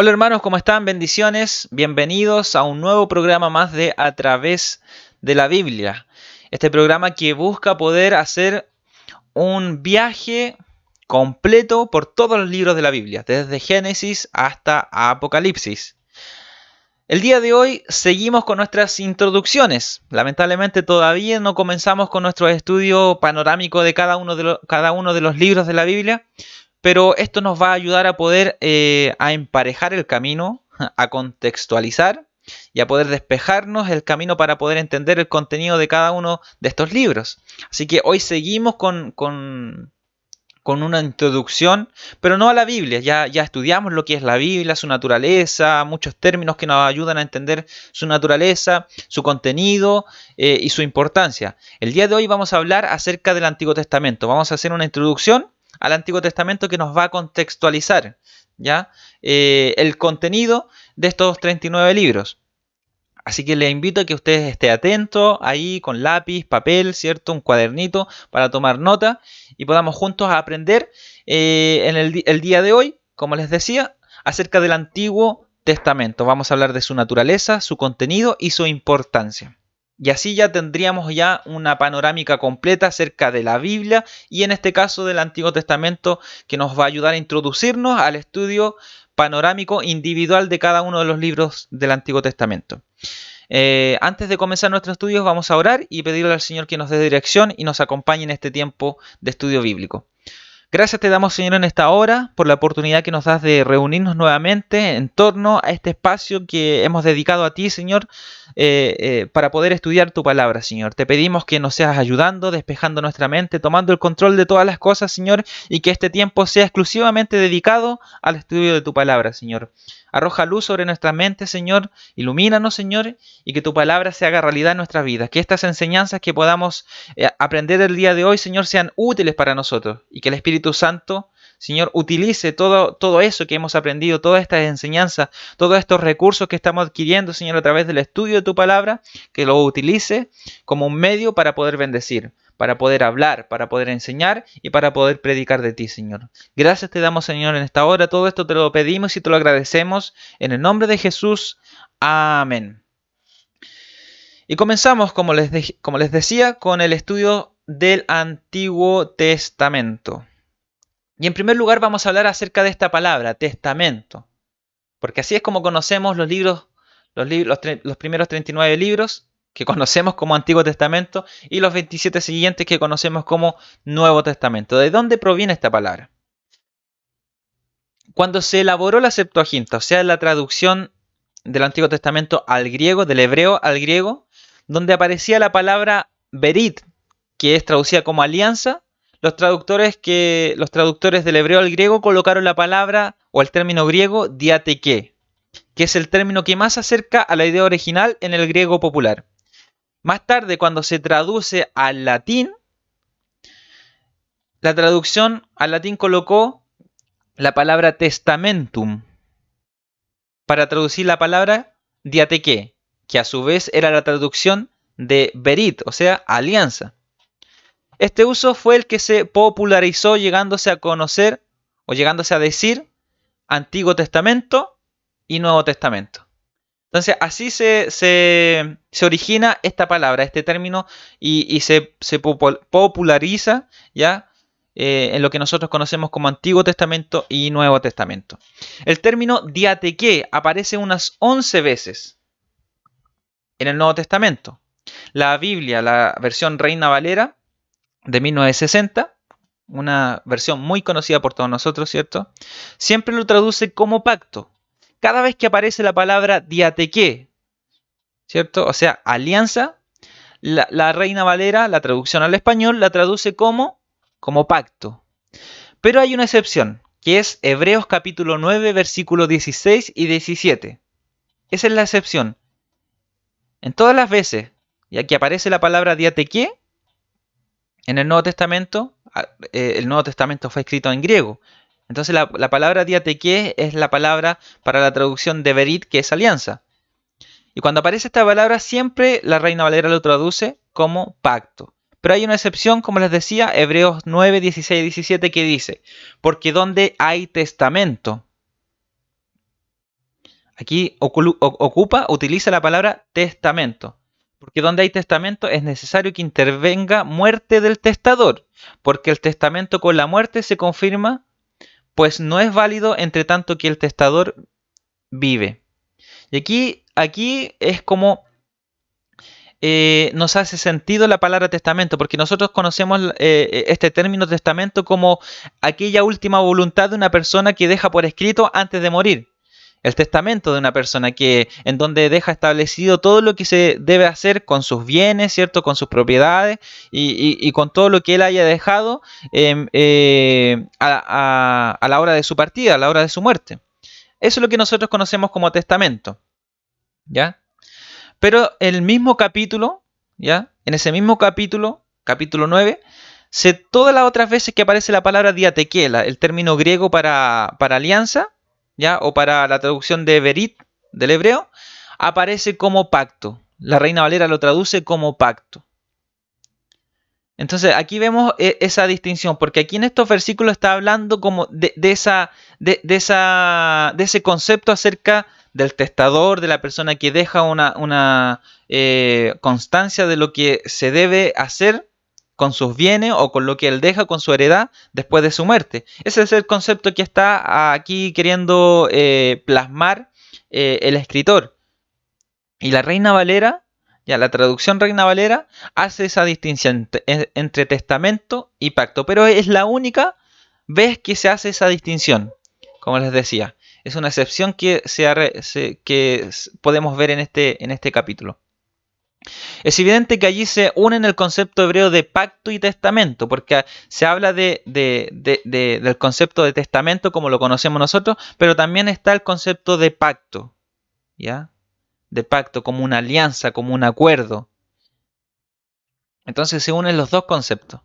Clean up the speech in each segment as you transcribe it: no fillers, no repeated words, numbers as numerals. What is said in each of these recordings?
Hola hermanos, ¿cómo están? Bendiciones. Bienvenidos a un nuevo programa más de A través de la Biblia. Este programa que busca poder hacer un viaje completo por todos los libros de la Biblia, desde Génesis hasta Apocalipsis. El día de hoy seguimos con nuestras introducciones. Lamentablemente todavía no comenzamos con nuestro estudio panorámico de cada uno de los libros de la Biblia, pero esto nos va a ayudar a poder a emparejar el camino, a contextualizar y a poder despejarnos el camino para poder entender el contenido de cada uno de estos libros. Así que hoy seguimos con una introducción, pero no a la Biblia. Ya estudiamos lo que es la Biblia, su naturaleza, muchos términos que nos ayudan a entender su naturaleza, su contenido y su importancia. El día de hoy vamos a hablar acerca del Antiguo Testamento. Vamos a hacer una introducción al Antiguo Testamento que nos va a contextualizar ¿ya? El contenido de estos 39 libros. Así que le invito a que usted esté atento ahí con lápiz, papel, ¿cierto? Un cuadernito para tomar nota y podamos juntos aprender en el día de hoy, como les decía, acerca del Antiguo Testamento. Vamos a hablar de su naturaleza, su contenido y su importancia. Y así ya tendríamos ya una panorámica completa acerca de la Biblia y en este caso del Antiguo Testamento que nos va a ayudar a introducirnos al estudio panorámico individual de cada uno de los libros del Antiguo Testamento. Antes de comenzar nuestros estudios vamos a orar y pedirle al Señor que nos dé dirección y nos acompañe en este tiempo de estudio bíblico. Gracias te damos, Señor, en esta hora por la oportunidad que nos das de reunirnos nuevamente en torno a este espacio que hemos dedicado a ti, Señor, para poder estudiar tu palabra, Señor. Te pedimos que nos seas ayudando, despejando nuestra mente, tomando el control de todas las cosas, Señor, y que este tiempo sea exclusivamente dedicado al estudio de tu palabra, Señor. Arroja luz sobre nuestra mente, Señor, ilumínanos, Señor, y que tu palabra se haga realidad en nuestras vidas. Que estas enseñanzas que podamos aprender el día de hoy, Señor, sean útiles para nosotros y que el Espíritu Santo, Señor, utilice todo eso que hemos aprendido, todas estas enseñanzas, todos estos recursos que estamos adquiriendo, Señor, a través del estudio de tu palabra, que lo utilice como un medio para poder bendecir, para poder hablar, para poder enseñar y para poder predicar de ti, Señor. Gracias te damos, Señor, en esta hora. Todo esto te lo pedimos y te lo agradecemos en el nombre de Jesús. Amén. Y comenzamos, como les decía, con el estudio del Antiguo Testamento. Y en primer lugar vamos a hablar acerca de esta palabra, testamento. Porque así es como conocemos los primeros 39 libros que conocemos como Antiguo Testamento y los 27 siguientes que conocemos como Nuevo Testamento. ¿De dónde proviene esta palabra? Cuando se elaboró la Septuaginta, o sea, la traducción del Antiguo Testamento al griego, del hebreo al griego, donde aparecía la palabra berit, que es traducida como alianza, los traductores del hebreo al griego colocaron la palabra o el término griego diateké, que es el término que más se acerca a la idea original en el griego popular. Más tarde, cuando se traduce al latín, la traducción al latín colocó la palabra testamentum para traducir la palabra diateké, que a su vez era la traducción de berit, o sea, alianza. Este uso fue el que se popularizó llegándose a conocer o llegándose a decir Antiguo Testamento y Nuevo Testamento. Entonces así se origina esta palabra, este término, y se populariza ya en lo que nosotros conocemos como Antiguo Testamento y Nuevo Testamento. El término diateké aparece unas 11 veces en el Nuevo Testamento. La Biblia, la versión Reina Valera de 1960, una versión muy conocida por todos nosotros, ¿cierto? Siempre lo traduce como pacto. Cada vez que aparece la palabra diateké, ¿cierto? O sea, alianza, la Reina Valera, la traducción al español, la traduce como pacto. Pero hay una excepción, que es Hebreos capítulo 9, versículos 16 y 17. Esa es la excepción. En todas las veces, ya que aparece la palabra diateké, en el Nuevo Testamento fue escrito en griego. Entonces la palabra diateké es la palabra para la traducción de berit, que es alianza. Y cuando aparece esta palabra, siempre la Reina Valera lo traduce como pacto. Pero hay una excepción, como les decía, Hebreos 9, 16 y 17, que dice: porque donde hay testamento, Aquí utiliza la palabra testamento. Porque donde hay testamento es necesario que intervenga muerte del testador. Porque el testamento con la muerte se confirma, pues no es válido entre tanto que el testador vive. Y aquí es como nos hace sentido la palabra testamento, porque nosotros conocemos este término testamento como aquella última voluntad de una persona que deja por escrito antes de morir. El testamento de una persona en donde deja establecido todo lo que se debe hacer con sus bienes, ¿cierto? Con sus propiedades y con todo lo que él haya dejado a la hora de su partida, a la hora de su muerte. Eso es lo que nosotros conocemos como testamento, ¿ya? Pero en el mismo capítulo, ¿ya? En ese mismo capítulo, capítulo 9, todas las otras veces que aparece la palabra diatequela, el término griego para alianza, ¿ya? O para la traducción de berit, del hebreo, aparece como pacto. La Reina Valera lo traduce como pacto. Entonces aquí vemos esa distinción, porque aquí en estos versículos está hablando como de ese concepto acerca del testador, de la persona que deja una constancia de lo que se debe hacer con sus bienes o con lo que él deja con su heredad después de su muerte. Ese es el concepto que está aquí queriendo plasmar el escritor. Y la Reina Valera, ya la traducción Reina Valera, hace esa distinción entre testamento y pacto, pero es la única vez que se hace esa distinción, como les decía. Es una excepción que podemos ver en este capítulo. Es evidente que allí se unen el concepto hebreo de pacto y testamento, porque se habla del concepto de testamento como lo conocemos nosotros, pero también está el concepto de pacto, ¿ya? De pacto, como una alianza, como un acuerdo. Entonces se unen los dos conceptos.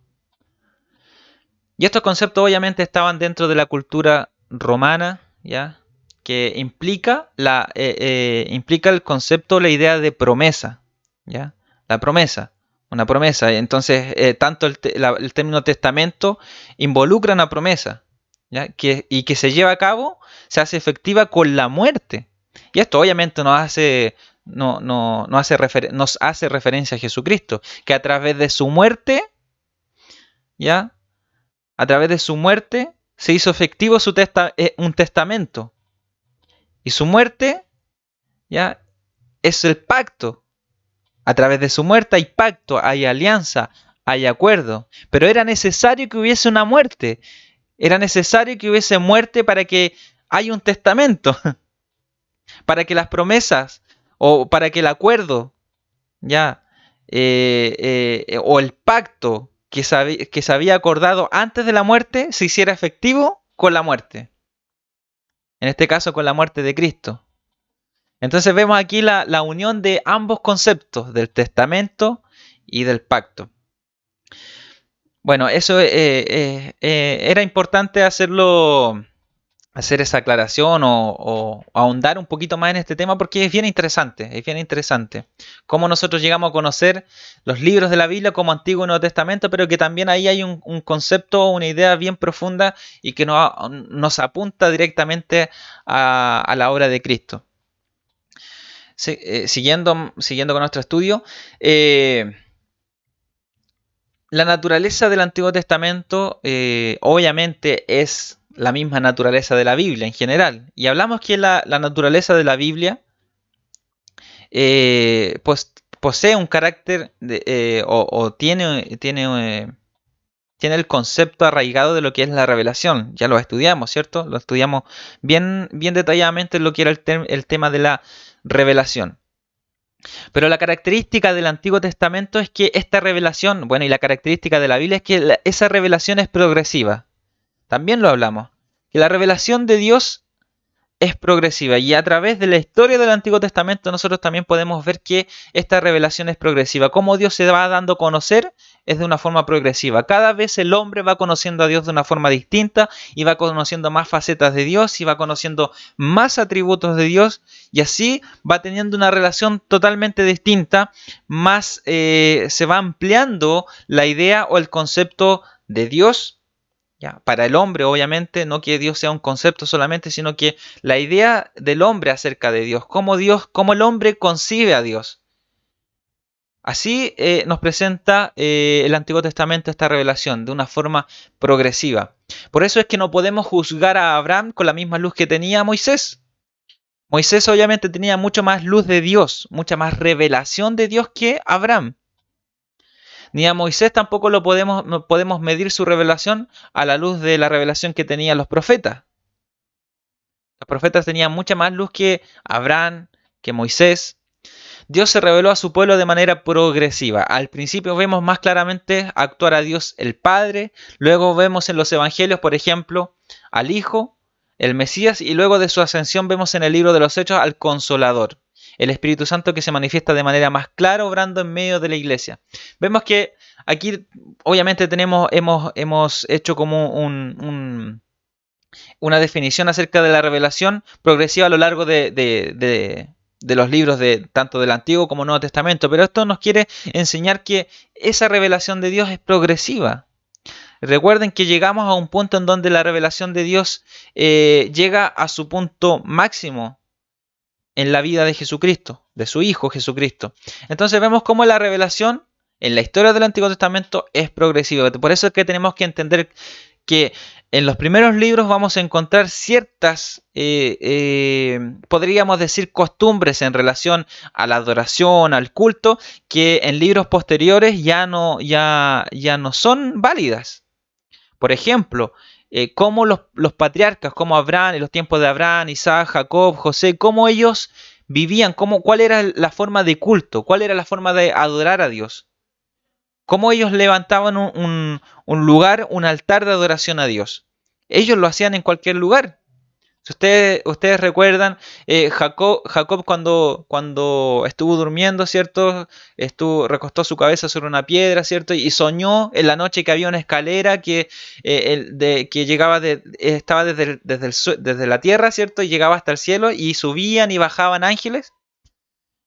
Y estos conceptos obviamente estaban dentro de la cultura romana, ¿ya? Que implica el concepto, la idea de promesa, ¿ya? La promesa, una promesa. Entonces, tanto el término testamento involucra una promesa, ¿ya? Y que se lleva a cabo, se hace efectiva con la muerte. Y esto obviamente nos hace referencia a Jesucristo, que a través de su muerte, ¿ya? A través de su muerte se hizo efectivo un testamento. Y su muerte, ¿ya? Es el pacto. A través de su muerte hay pacto, hay alianza, hay acuerdo. Pero era necesario que hubiese una muerte. Era necesario que hubiese muerte para que haya un testamento. Para que las promesas o para que el acuerdo, ¿ya? O el pacto que se había acordado antes de la muerte se hiciera efectivo con la muerte. En este caso con la muerte de Cristo. Entonces vemos aquí la unión de ambos conceptos, del testamento y del pacto. Bueno, eso era importante hacerlo, hacer esa aclaración o ahondar un poquito más en este tema porque es bien interesante cómo nosotros llegamos a conocer los libros de la Biblia como Antiguo y Nuevo Testamento, pero que también ahí hay un concepto, una idea bien profunda y que nos apunta directamente a la obra de Cristo. Siguiendo con nuestro estudio, la naturaleza del Antiguo Testamento obviamente es la misma naturaleza de la Biblia en general. Y hablamos que la naturaleza de la Biblia pues posee un carácter tiene el concepto arraigado de lo que es la revelación. Ya lo estudiamos, ¿cierto? Lo estudiamos bien detalladamente en lo que era el tema de la revelación. Pero la característica del Antiguo Testamento es que esta revelación, bueno, y la característica de la Biblia es que esa revelación es progresiva. También lo hablamos. Que la revelación de Dios es progresiva y a través de la historia del Antiguo Testamento nosotros también podemos ver que esta revelación es progresiva. Cómo Dios se va dando a conocer es de una forma progresiva. Cada vez el hombre va conociendo a Dios de una forma distinta y va conociendo más facetas de Dios y va conociendo más atributos de Dios y así va teniendo una relación totalmente distinta, se va ampliando la idea o el concepto de Dios ¿ya? Para el hombre, obviamente, no que Dios sea un concepto solamente, sino que la idea del hombre acerca de Dios, cómo el hombre concibe a Dios. Así nos presenta el Antiguo Testamento esta revelación de una forma progresiva. Por eso es que no podemos juzgar a Abraham con la misma luz que tenía Moisés. Moisés obviamente tenía mucho más luz de Dios, mucha más revelación de Dios que Abraham. Ni a Moisés tampoco no podemos medir su revelación a la luz de la revelación que tenían los profetas. Los profetas tenían mucha más luz que Abraham, que Moisés. Dios se reveló a su pueblo de manera progresiva. Al principio vemos más claramente actuar a Dios el Padre, luego vemos en los Evangelios, por ejemplo, al Hijo, el Mesías, y luego de su ascensión vemos en el libro de los Hechos al Consolador, el Espíritu Santo que se manifiesta de manera más clara obrando en medio de la iglesia. Vemos que aquí obviamente hemos hecho como una definición acerca de la revelación progresiva a lo largo de los libros tanto del Antiguo como Nuevo Testamento, pero esto nos quiere enseñar que esa revelación de Dios es progresiva. Recuerden que llegamos a un punto en donde la revelación de Dios llega a su punto máximo en la vida de Jesucristo, de su Hijo Jesucristo. Entonces vemos cómo la revelación en la historia del Antiguo Testamento es progresiva. Por eso es que tenemos que entender que en los primeros libros vamos a encontrar ciertas, podríamos decir, costumbres en relación a la adoración, al culto, que en libros posteriores ya no son válidas. Por ejemplo, cómo los patriarcas, como Abraham, en los tiempos de Abraham, Isaac, Jacob, José, cómo ellos vivían, cuál era la forma de culto, cuál era la forma de adorar a Dios. Cómo ellos levantaban un lugar, un altar de adoración a Dios. Ellos lo hacían en cualquier lugar. Si ustedes recuerdan, Jacob cuando estuvo durmiendo, ¿cierto? Recostó su cabeza sobre una piedra, ¿cierto? Y soñó en la noche que había una escalera que llegaba estaba desde la tierra, ¿cierto? Y llegaba hasta el cielo y subían y bajaban ángeles.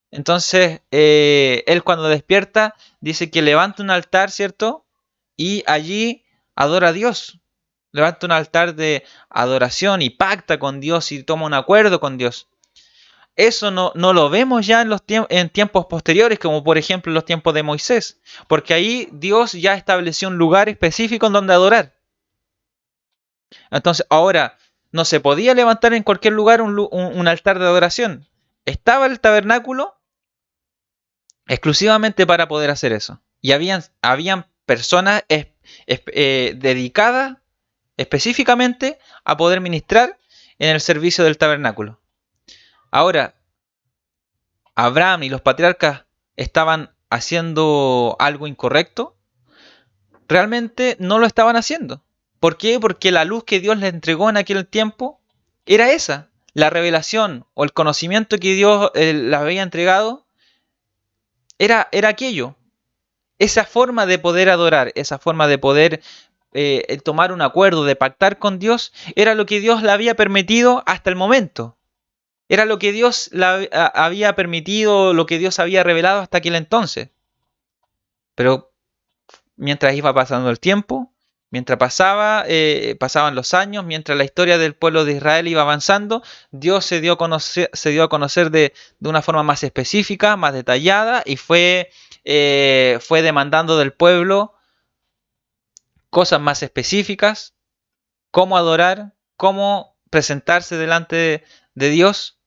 Entonces, él cuando despierta dice que levanta un altar, ¿cierto? Y allí adora a Dios. Levanta un altar de adoración y pacta con Dios y toma un acuerdo con Dios. Eso no lo vemos ya en tiempos posteriores, como por ejemplo en los tiempos de Moisés, porque ahí Dios ya estableció un lugar específico en donde adorar. Entonces, ahora, no se podía levantar en cualquier lugar un altar de adoración. Estaba el tabernáculo exclusivamente para poder hacer eso. Y habían personas dedicadas específicamente a poder ministrar en el servicio del tabernáculo. Ahora, Abraham y los patriarcas estaban haciendo algo incorrecto. Realmente no lo estaban haciendo. ¿Por qué? Porque la luz que Dios les entregó en aquel tiempo era esa. La revelación o el conocimiento que Dios les había entregado era aquello. Esa forma de poder adorar, esa forma de poder tomar un acuerdo, de pactar con Dios, era lo que Dios le había permitido hasta el momento. Era lo que Dios había permitido, lo que Dios había revelado hasta aquel entonces. Pero mientras iba pasando el tiempo, mientras pasaban los años, mientras la historia del pueblo de Israel iba avanzando, Dios se dio a conocer de una forma más específica, más detallada, y fue demandando del pueblo cosas más específicas, cómo adorar, cómo presentarse delante de Dios.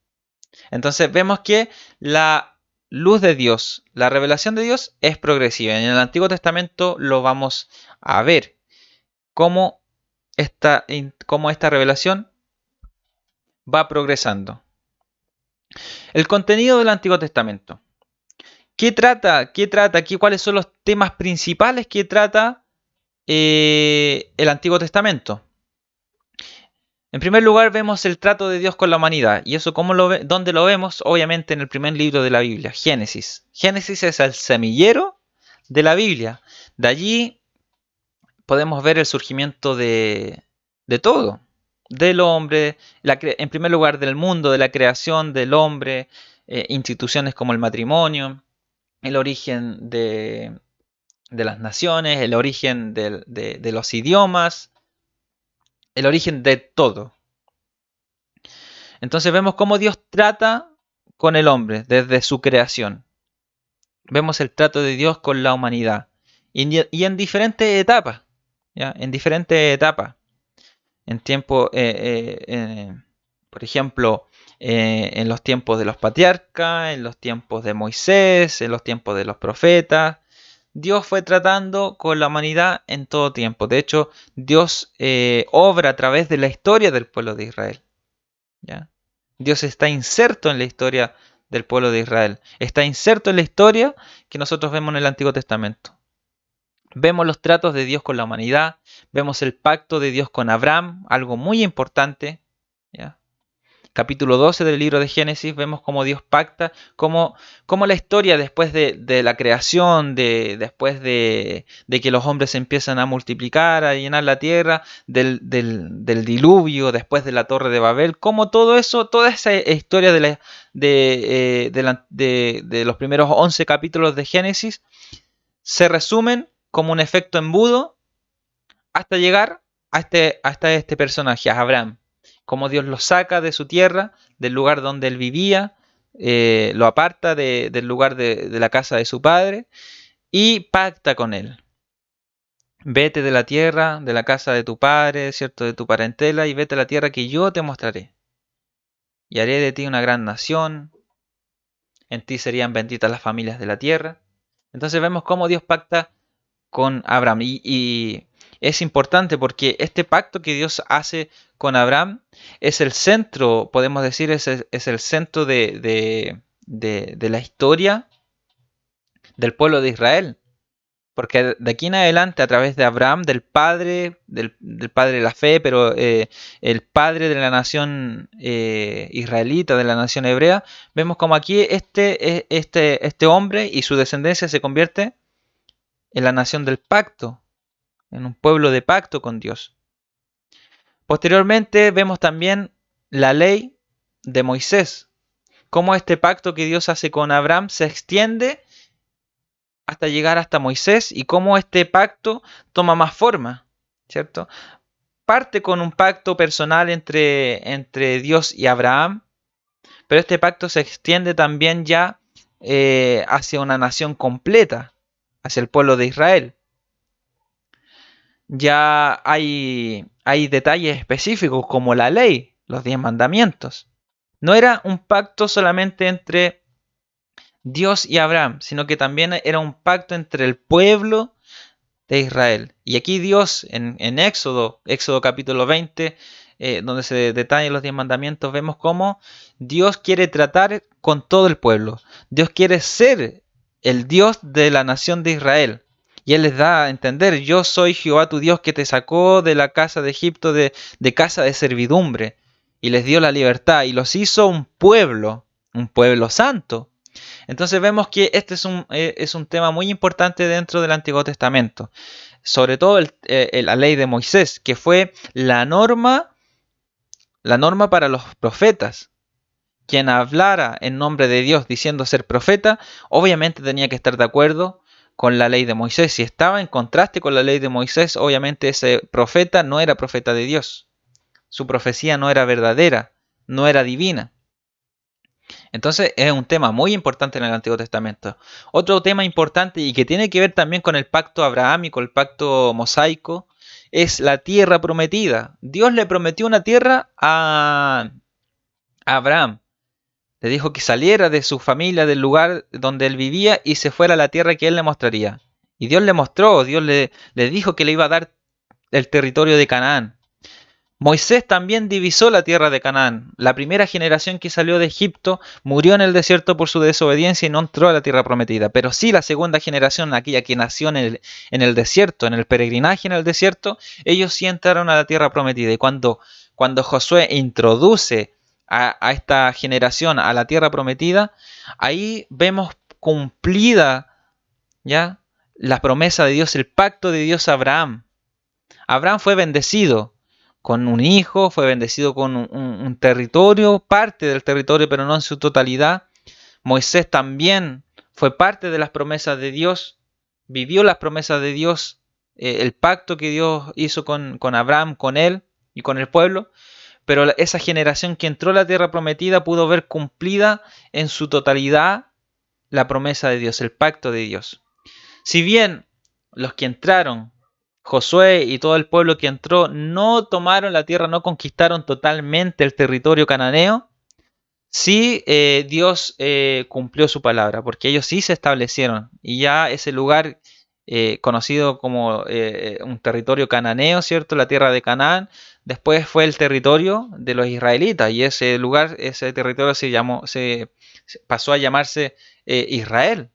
Entonces vemos que la luz de Dios, la revelación de Dios es progresiva. En el Antiguo Testamento lo vamos a ver, cómo esta revelación va progresando. El contenido del Antiguo Testamento. ¿Qué trata? ¿Cuáles son los temas principales que trata el Antiguo Testamento? En primer lugar vemos el trato de Dios con la humanidad. ¿Y eso dónde lo vemos? Obviamente en el primer libro de la Biblia, Génesis. Génesis es el semillero de la Biblia. De allí podemos ver el surgimiento de todo. Del hombre, en primer lugar del mundo, de la creación del hombre, instituciones como el matrimonio, el origen de las naciones, el origen de los idiomas, el origen de todo. Entonces vemos cómo Dios trata con el hombre desde su creación. Vemos el trato de Dios con la humanidad. Y en diferentes etapas. ¿Ya? En diferentes etapas. En tiempo, por ejemplo, en los tiempos de los patriarcas, en los tiempos de Moisés, en los tiempos de los profetas. Dios fue tratando con la humanidad en todo tiempo. De hecho, Dios obra a través de la historia del pueblo de Israel. ¿Ya? Dios está inserto en la historia del pueblo de Israel. Está inserto en la historia que nosotros vemos en el Antiguo Testamento. Vemos los tratos de Dios con la humanidad, vemos el pacto de Dios con Abraham, algo muy importante. ¿Ya? Capítulo 12 del libro de Génesis, vemos cómo Dios pacta, cómo la historia después de la creación, después de que los hombres empiezan a multiplicar, a llenar la tierra, del diluvio, después de la torre de Babel, cómo todo eso, toda esa historia de los primeros 11 capítulos de Génesis se resumen como un efecto embudo hasta llegar hasta este personaje, a Abraham. Cómo Dios lo saca de su tierra, del lugar donde él vivía, lo aparta del lugar de la casa de su padre y pacta con él. Vete de la tierra, de la casa de tu padre, cierto, de tu parentela, y vete a la tierra que yo te mostraré. Y haré de ti una gran nación, en ti serían benditas las familias de la tierra. Entonces vemos cómo Dios pacta con Abraham. Y es importante porque este pacto que Dios hace con Abraham es el centro, podemos decir, es el centro de la historia del pueblo de Israel. Porque de aquí en adelante, a través de Abraham, del padre de la fe, pero el padre de la nación israelita, de la nación hebrea, vemos como aquí este hombre y su descendencia se convierte en la nación del pacto, en un pueblo de pacto con Dios. Posteriormente vemos también la ley de Moisés, cómo este pacto que Dios hace con Abraham se extiende hasta llegar hasta Moisés y cómo este pacto toma más forma, ¿cierto? Parte con un pacto personal entre Dios y Abraham, pero este pacto se extiende también ya hacia una nación completa, hacia el pueblo de Israel. Ya hay detalles específicos como la ley, los 10 mandamientos. No era un pacto solamente entre Dios y Abraham, sino que también era un pacto entre el pueblo de Israel. Y aquí Dios en Éxodo capítulo 20, donde se detallan los 10 mandamientos, vemos cómo Dios quiere tratar con todo el pueblo. Dios quiere ser el Dios de la nación de Israel. Y Él les da a entender, yo soy Jehová tu Dios que te sacó de la casa de Egipto, de casa de servidumbre. Y les dio la libertad y los hizo un pueblo santo. Entonces vemos que este es un tema muy importante dentro del Antiguo Testamento. Sobre todo la ley de Moisés, que fue la norma para los profetas. Quien hablara en nombre de Dios diciendo ser profeta, obviamente tenía que estar de acuerdo con la ley de Moisés. Si estaba en contraste con la ley de Moisés, obviamente ese profeta no era profeta de Dios. Su profecía no era verdadera, no era divina. Entonces es un tema muy importante en el Antiguo Testamento. Otro tema importante y que tiene que ver también con el pacto abrahámico, el pacto mosaico, es la tierra prometida. Dios le prometió una tierra a Abraham. Le dijo que saliera de su familia, del lugar donde él vivía y se fuera a la tierra que él le mostraría. Y Dios le mostró, Dios le dijo que le iba a dar el territorio de Canaán. Moisés también divisó la tierra de Canaán. La primera generación que salió de Egipto murió en el desierto por su desobediencia y no entró a la tierra prometida. Pero sí la segunda generación, aquella que nació en el desierto, en el peregrinaje en el desierto, ellos sí entraron a la tierra prometida. Y cuando Josué introduce a esta generación a la tierra prometida, ahí vemos cumplida ya la promesa de Dios, el pacto de Dios a Abraham. Abraham fue bendecido con un hijo, fue bendecido con un territorio, parte del territorio, pero no en su totalidad. Moisés también fue parte de las promesas de Dios, vivió las promesas de Dios, el pacto que Dios hizo con Abraham, con él, y con el pueblo, pero esa generación que entró a la tierra prometida pudo ver cumplida en su totalidad la promesa de Dios, el pacto de Dios. Si bien los que entraron, Josué y todo el pueblo que entró, no tomaron la tierra, no conquistaron totalmente el territorio cananeo, sí, Dios cumplió su palabra, porque ellos sí se establecieron y ya ese lugar conocido como un territorio cananeo, ¿cierto? La tierra de Canaán, después fue el territorio de los israelitas y ese lugar, ese territorio se pasó a llamarse Israel,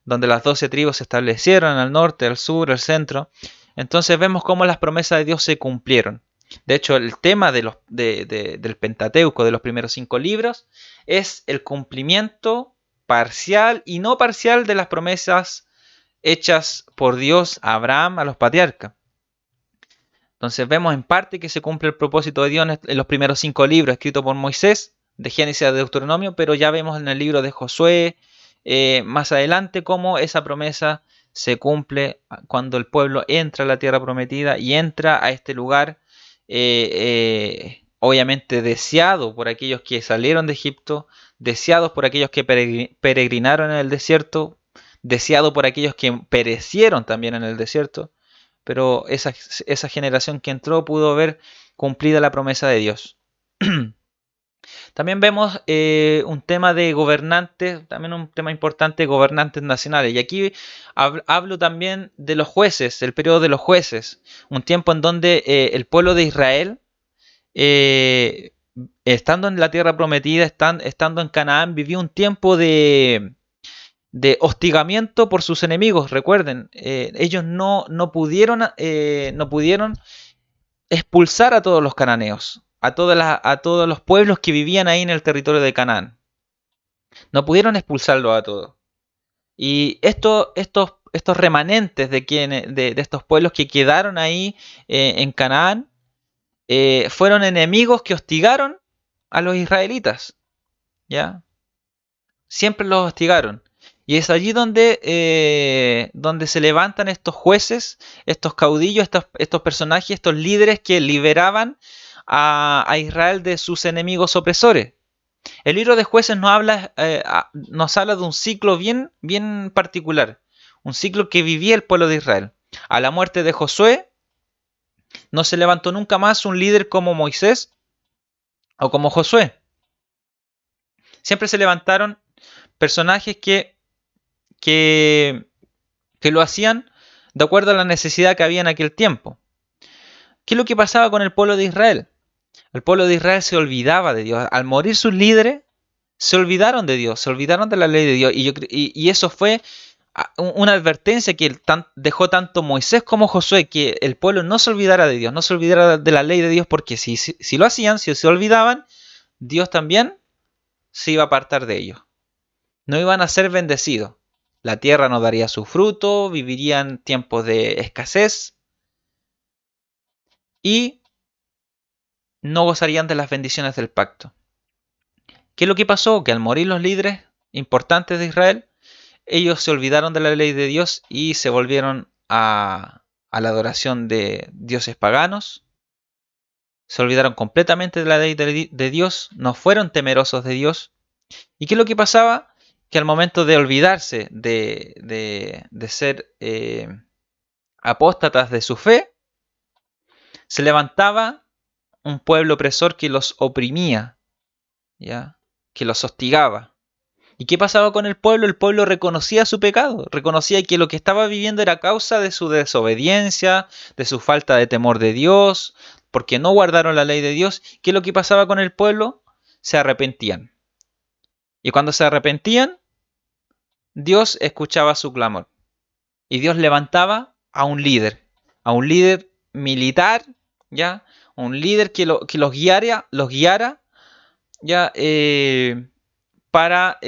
donde las 12 tribus se establecieron al norte, al sur, al centro. Entonces vemos cómo las promesas de Dios se cumplieron. De hecho, el tema del Pentateuco, de los primeros 5 libros, es el cumplimiento parcial y no parcial de las promesas hechas por Dios a Abraham, a los patriarcas. Entonces vemos en parte que se cumple el propósito de Dios en los primeros 5 libros escritos por Moisés, de Génesis a Deuteronomio, pero ya vemos en el libro de Josué, más adelante, cómo esa promesa se cumple cuando el pueblo entra a la tierra prometida y entra a este lugar, obviamente deseado por aquellos que salieron de Egipto, deseados por aquellos que peregrinaron en el desierto, deseado por aquellos que perecieron también en el desierto, pero esa generación que entró pudo ver cumplida la promesa de Dios. También vemos un tema de gobernantes, también un tema importante de gobernantes nacionales. Y aquí hablo también de los jueces, el periodo de los jueces, un tiempo en donde el pueblo de Israel, eh, estando en la tierra prometida, estando en Canaán, vivió un tiempo de hostigamiento por sus enemigos. Recuerden, ellos no pudieron expulsar a todos los cananeos, a todos los pueblos que vivían ahí en el territorio de Canaán. No pudieron expulsarlos a todos. Y estos remanentes de estos pueblos que quedaron ahí en Canaán fueron enemigos que hostigaron a los israelitas. ¿Ya? Siempre los hostigaron. Y es allí donde se levantan estos jueces, estos caudillos, estos personajes, estos líderes que liberaban a Israel de sus enemigos opresores. El libro de jueces nos habla de un ciclo bien particular, un ciclo que vivía el pueblo de Israel. A la muerte de Josué, no se levantó nunca más un líder como Moisés o como Josué. Siempre se levantaron personajes que, que lo hacían de acuerdo a la necesidad que había en aquel tiempo. ¿Qué es lo que pasaba con el pueblo de Israel? El pueblo de Israel se olvidaba de Dios. Al morir sus líderes, se olvidaron de Dios, se olvidaron de la ley de Dios. Y eso fue una advertencia que dejó tanto Moisés como Josué, que el pueblo no se olvidara de Dios, no se olvidara de la ley de Dios, porque si lo hacían, si se olvidaban, Dios también se iba a apartar de ellos. No iban a ser bendecidos. La tierra no daría su fruto, vivirían tiempos de escasez y no gozarían de las bendiciones del pacto. ¿Qué es lo que pasó? Que al morir los líderes importantes de Israel, ellos se olvidaron de la ley de Dios y se volvieron a la adoración de dioses paganos. Se olvidaron completamente de la ley de Dios, no fueron temerosos de Dios. ¿Y qué es lo que pasaba? Que al momento de olvidarse de ser apóstatas de su fe, se levantaba un pueblo opresor que los oprimía, ¿ya? Que los hostigaba. ¿Y qué pasaba con el pueblo? El pueblo reconocía su pecado, reconocía que lo que estaba viviendo era causa de su desobediencia, de su falta de temor de Dios, porque no guardaron la ley de Dios. ¿Qué es lo que pasaba con el pueblo? Se arrepentían. Y cuando se arrepentían, Dios escuchaba su clamor. Y Dios levantaba a un líder militar, ¿ya? Un líder que los guiara ¿ya? Para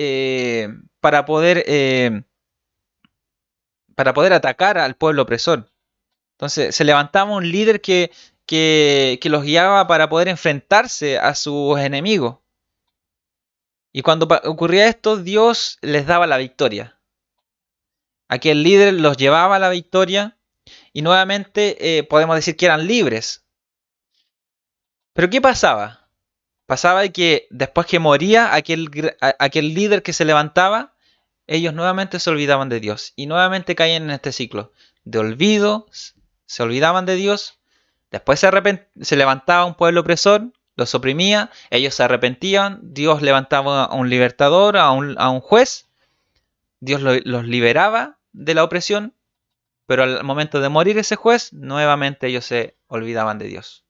poder atacar al pueblo opresor. Entonces se levantaba un líder que los guiaba para poder enfrentarse a sus enemigos. Y cuando ocurría esto, Dios les daba la victoria. Aquel líder los llevaba a la victoria y nuevamente podemos decir que eran libres. Pero ¿qué pasaba? Pasaba que después que moría aquel líder que se levantaba, ellos nuevamente se olvidaban de Dios y nuevamente caían en este ciclo de olvido, se olvidaban de Dios, después se levantaba un pueblo opresor, los oprimía, ellos se arrepentían, Dios levantaba a un libertador, a un juez, Dios los liberaba de la opresión, pero al momento de morir ese juez, nuevamente ellos se olvidaban de Dios.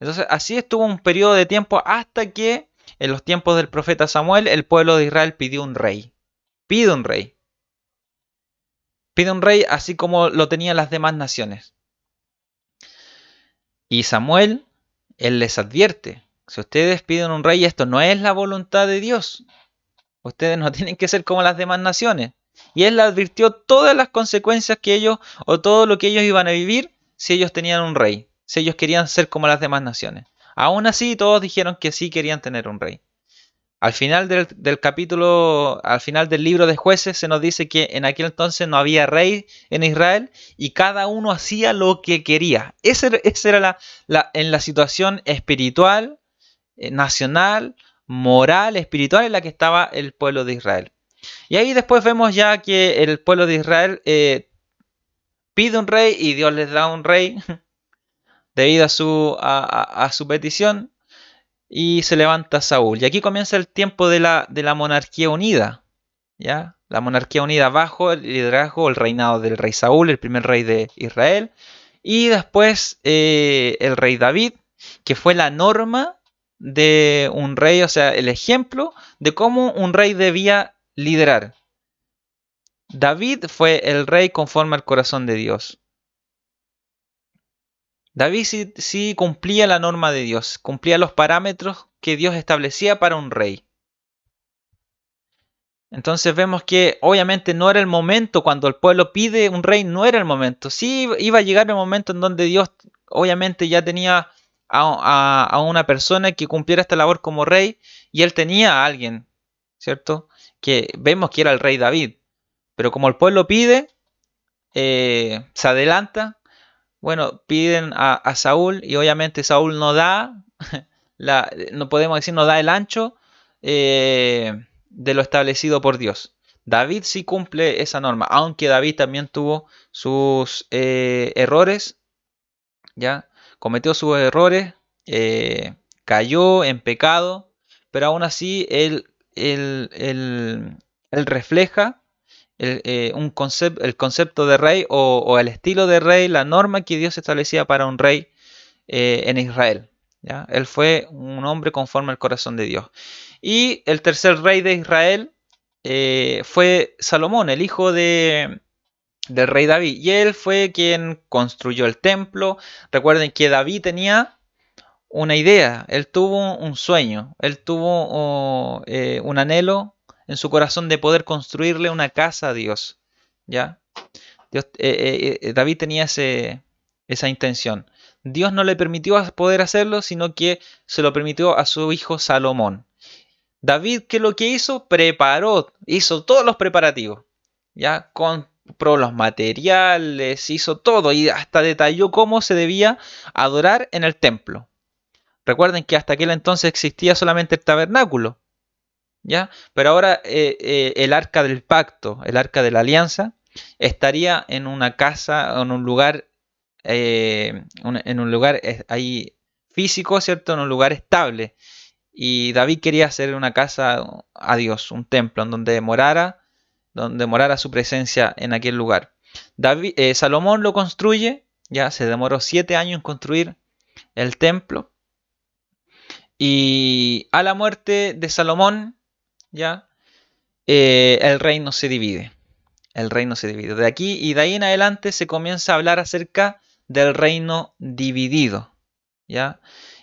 Entonces así estuvo un periodo de tiempo hasta que en los tiempos del profeta Samuel el pueblo de Israel pidió un rey. Pide un rey. Pide un rey así como lo tenían las demás naciones. Y Samuel, él les advierte, si ustedes piden un rey, esto no es la voluntad de Dios. Ustedes no tienen que ser como las demás naciones. Y él le advirtió todas las consecuencias que ellos, o todo lo que ellos iban a vivir si ellos tenían un rey, si ellos querían ser como las demás naciones. Aún así, todos dijeron que sí querían tener un rey. Al final del capítulo, al final del libro de Jueces, se nos dice que en aquel entonces no había rey en Israel y cada uno hacía lo que quería. Esa era en la situación espiritual, nacional, moral, espiritual en la que estaba el pueblo de Israel. Y ahí después vemos ya que el pueblo de Israel pide un rey y Dios les da un rey debido a su petición. Y se levanta Saúl. Y aquí comienza el tiempo de la monarquía unida. ¿Ya? La monarquía unida bajo el liderazgo, el reinado del rey Saúl, el primer rey de Israel. Y después el rey David, que fue la norma de un rey, o sea, el ejemplo de cómo un rey debía liderar. David fue el rey conforme al corazón de Dios. David sí cumplía la norma de Dios, cumplía los parámetros que Dios establecía para un rey. Entonces vemos que obviamente no era el momento, cuando el pueblo pide un rey, no era el momento. Sí iba a llegar el momento en donde Dios obviamente ya tenía a una persona que cumpliera esta labor como rey, y él tenía a alguien, ¿cierto? Que vemos que era el rey David. Pero como el pueblo pide, se adelanta. Bueno, piden a Saúl y obviamente Saúl no da, no podemos decir no da el ancho de lo establecido por Dios. David sí cumple esa norma, aunque David también tuvo sus errores, ¿ya? Cometió sus errores, cayó en pecado, pero aún así él refleja el concepto de rey o el estilo de rey, la norma que Dios establecía para un rey en Israel. ¿Ya? Él fue un hombre conforme al corazón de Dios. Y el tercer rey de Israel fue Salomón, el hijo del rey David. Y él fue quien construyó el templo. Recuerden que David tenía una idea, él tuvo un sueño, él tuvo un anhelo en su corazón de poder construirle una casa a Dios. ¿Ya? David tenía esa intención. Dios no le permitió poder hacerlo, sino que se lo permitió a su hijo Salomón. David, ¿qué es lo que hizo? Hizo todos los preparativos. ¿Ya? Compró los materiales, hizo todo y hasta detalló cómo se debía adorar en el templo. Recuerden que hasta aquel entonces existía solamente el tabernáculo, ¿ya? Pero ahora el arca del pacto, el arca de la alianza, estaría en una casa, en un lugar, ahí físico, ¿cierto? En un lugar estable. Y David quería hacer una casa a Dios, un templo en donde morara su presencia en aquel lugar. Salomón lo construye, ya se demoró 7 años en construir el templo. Y a la muerte de Salomón, ya, el reino se divide. El reino se divide. De aquí y de ahí en adelante se comienza a hablar acerca del reino dividido. ¿Ya?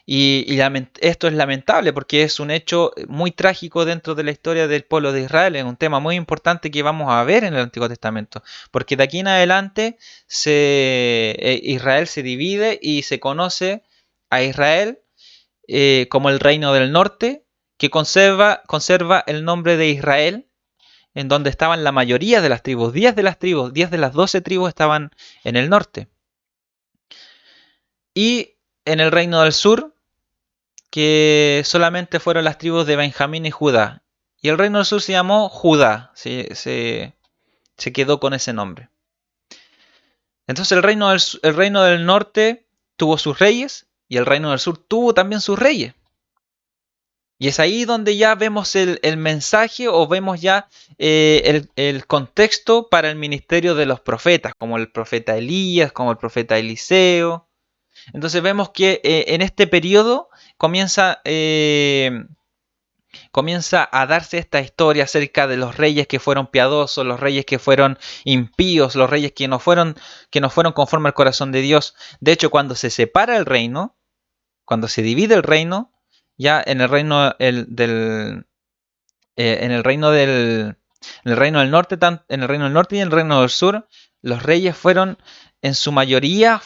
Esto es lamentable porque es un hecho muy trágico dentro de la historia del pueblo de Israel. Es un tema muy importante que vamos a ver en el Antiguo Testamento. Porque de aquí en adelante Israel se divide y se conoce a Israel como el reino del norte, que conserva el nombre de Israel, en donde estaban la mayoría de las tribus. 10 de las 12 tribus estaban en el norte. Y en el reino del sur que solamente fueron las tribus de Benjamín y Judá. Y el reino del sur se llamó Judá, se quedó con ese nombre. Entonces el reino del norte tuvo sus reyes y el reino del sur tuvo también sus reyes. Y es ahí donde ya vemos el mensaje o vemos ya el contexto para el ministerio de los profetas, como el profeta Elías, como el profeta Eliseo. Entonces vemos que en este periodo comienza a darse esta historia acerca de los reyes que fueron piadosos, los reyes que fueron impíos, los reyes que no fueron conforme al corazón de Dios. De hecho, cuando se separa el reino, cuando se divide el reino, ya en el reino en el reino del norte, en el reino del norte y en el reino del sur, los reyes fueron, en su mayoría,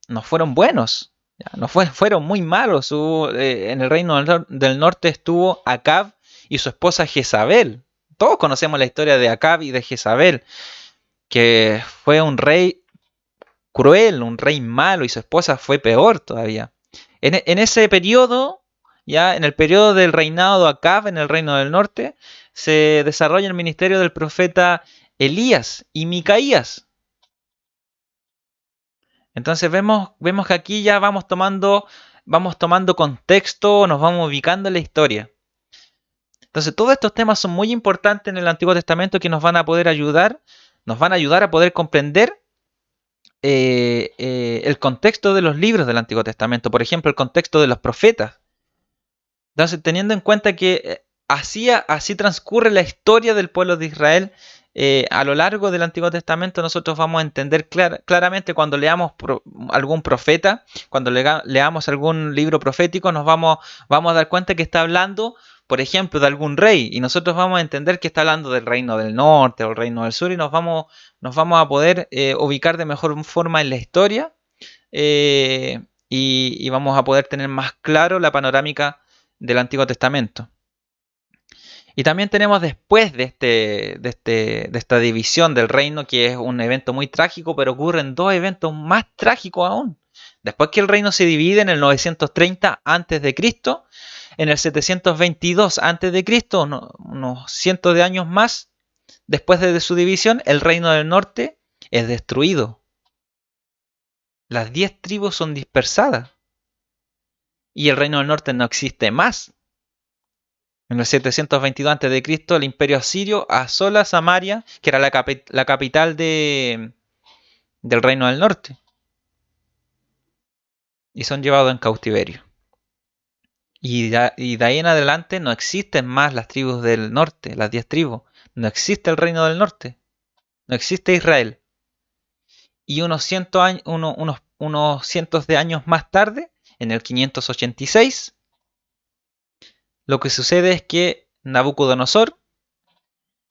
no fueron buenos, ya, no fueron muy malos. En el reino del norte estuvo Acab y su esposa Jezabel. Todos conocemos la historia de Acab y de Jezabel, que fue un rey cruel, un rey malo, y su esposa fue peor todavía. En ese periodo, ya en el periodo del reinado de Acab en el reino del norte, se desarrolla el ministerio del profeta Elías y Micaías. Entonces vemos que aquí ya vamos tomando contexto, nos vamos ubicando en la historia. Entonces todos estos temas son muy importantes en el Antiguo Testamento que nos van a ayudar a poder comprender el contexto de los libros del Antiguo Testamento. Por ejemplo, el contexto de los profetas. Entonces, teniendo en cuenta que así transcurre la historia del pueblo de Israel a lo largo del Antiguo Testamento, nosotros vamos a entender claramente cuando leamos algún profeta, cuando leamos algún libro profético, vamos a dar cuenta que está hablando, por ejemplo, de algún rey, y nosotros vamos a entender que está hablando del reino del norte o el reino del sur, y nos vamos a poder ubicar de mejor forma en la historia, y vamos a poder tener más claro la panorámica del Antiguo Testamento. Y también tenemos después de esta división del reino, que es un evento muy trágico, pero ocurren dos eventos más trágicos aún. Después que el reino se divide en el 930 a.C., en el 722 a.C., unos cientos de años más después de su división, el reino del norte es destruido. Las 10 tribus son dispersadas y el reino del norte no existe más. En el 722 a.C., el imperio asirio asola Samaria, que era la capital del reino del norte, y son llevados en cautiverio. Y de ahí en adelante no existen más las tribus del norte, las 10 tribus. No existe el reino del norte. No existe Israel. Y unos cientos de años más tarde, en el 586, lo que sucede es que Nabucodonosor,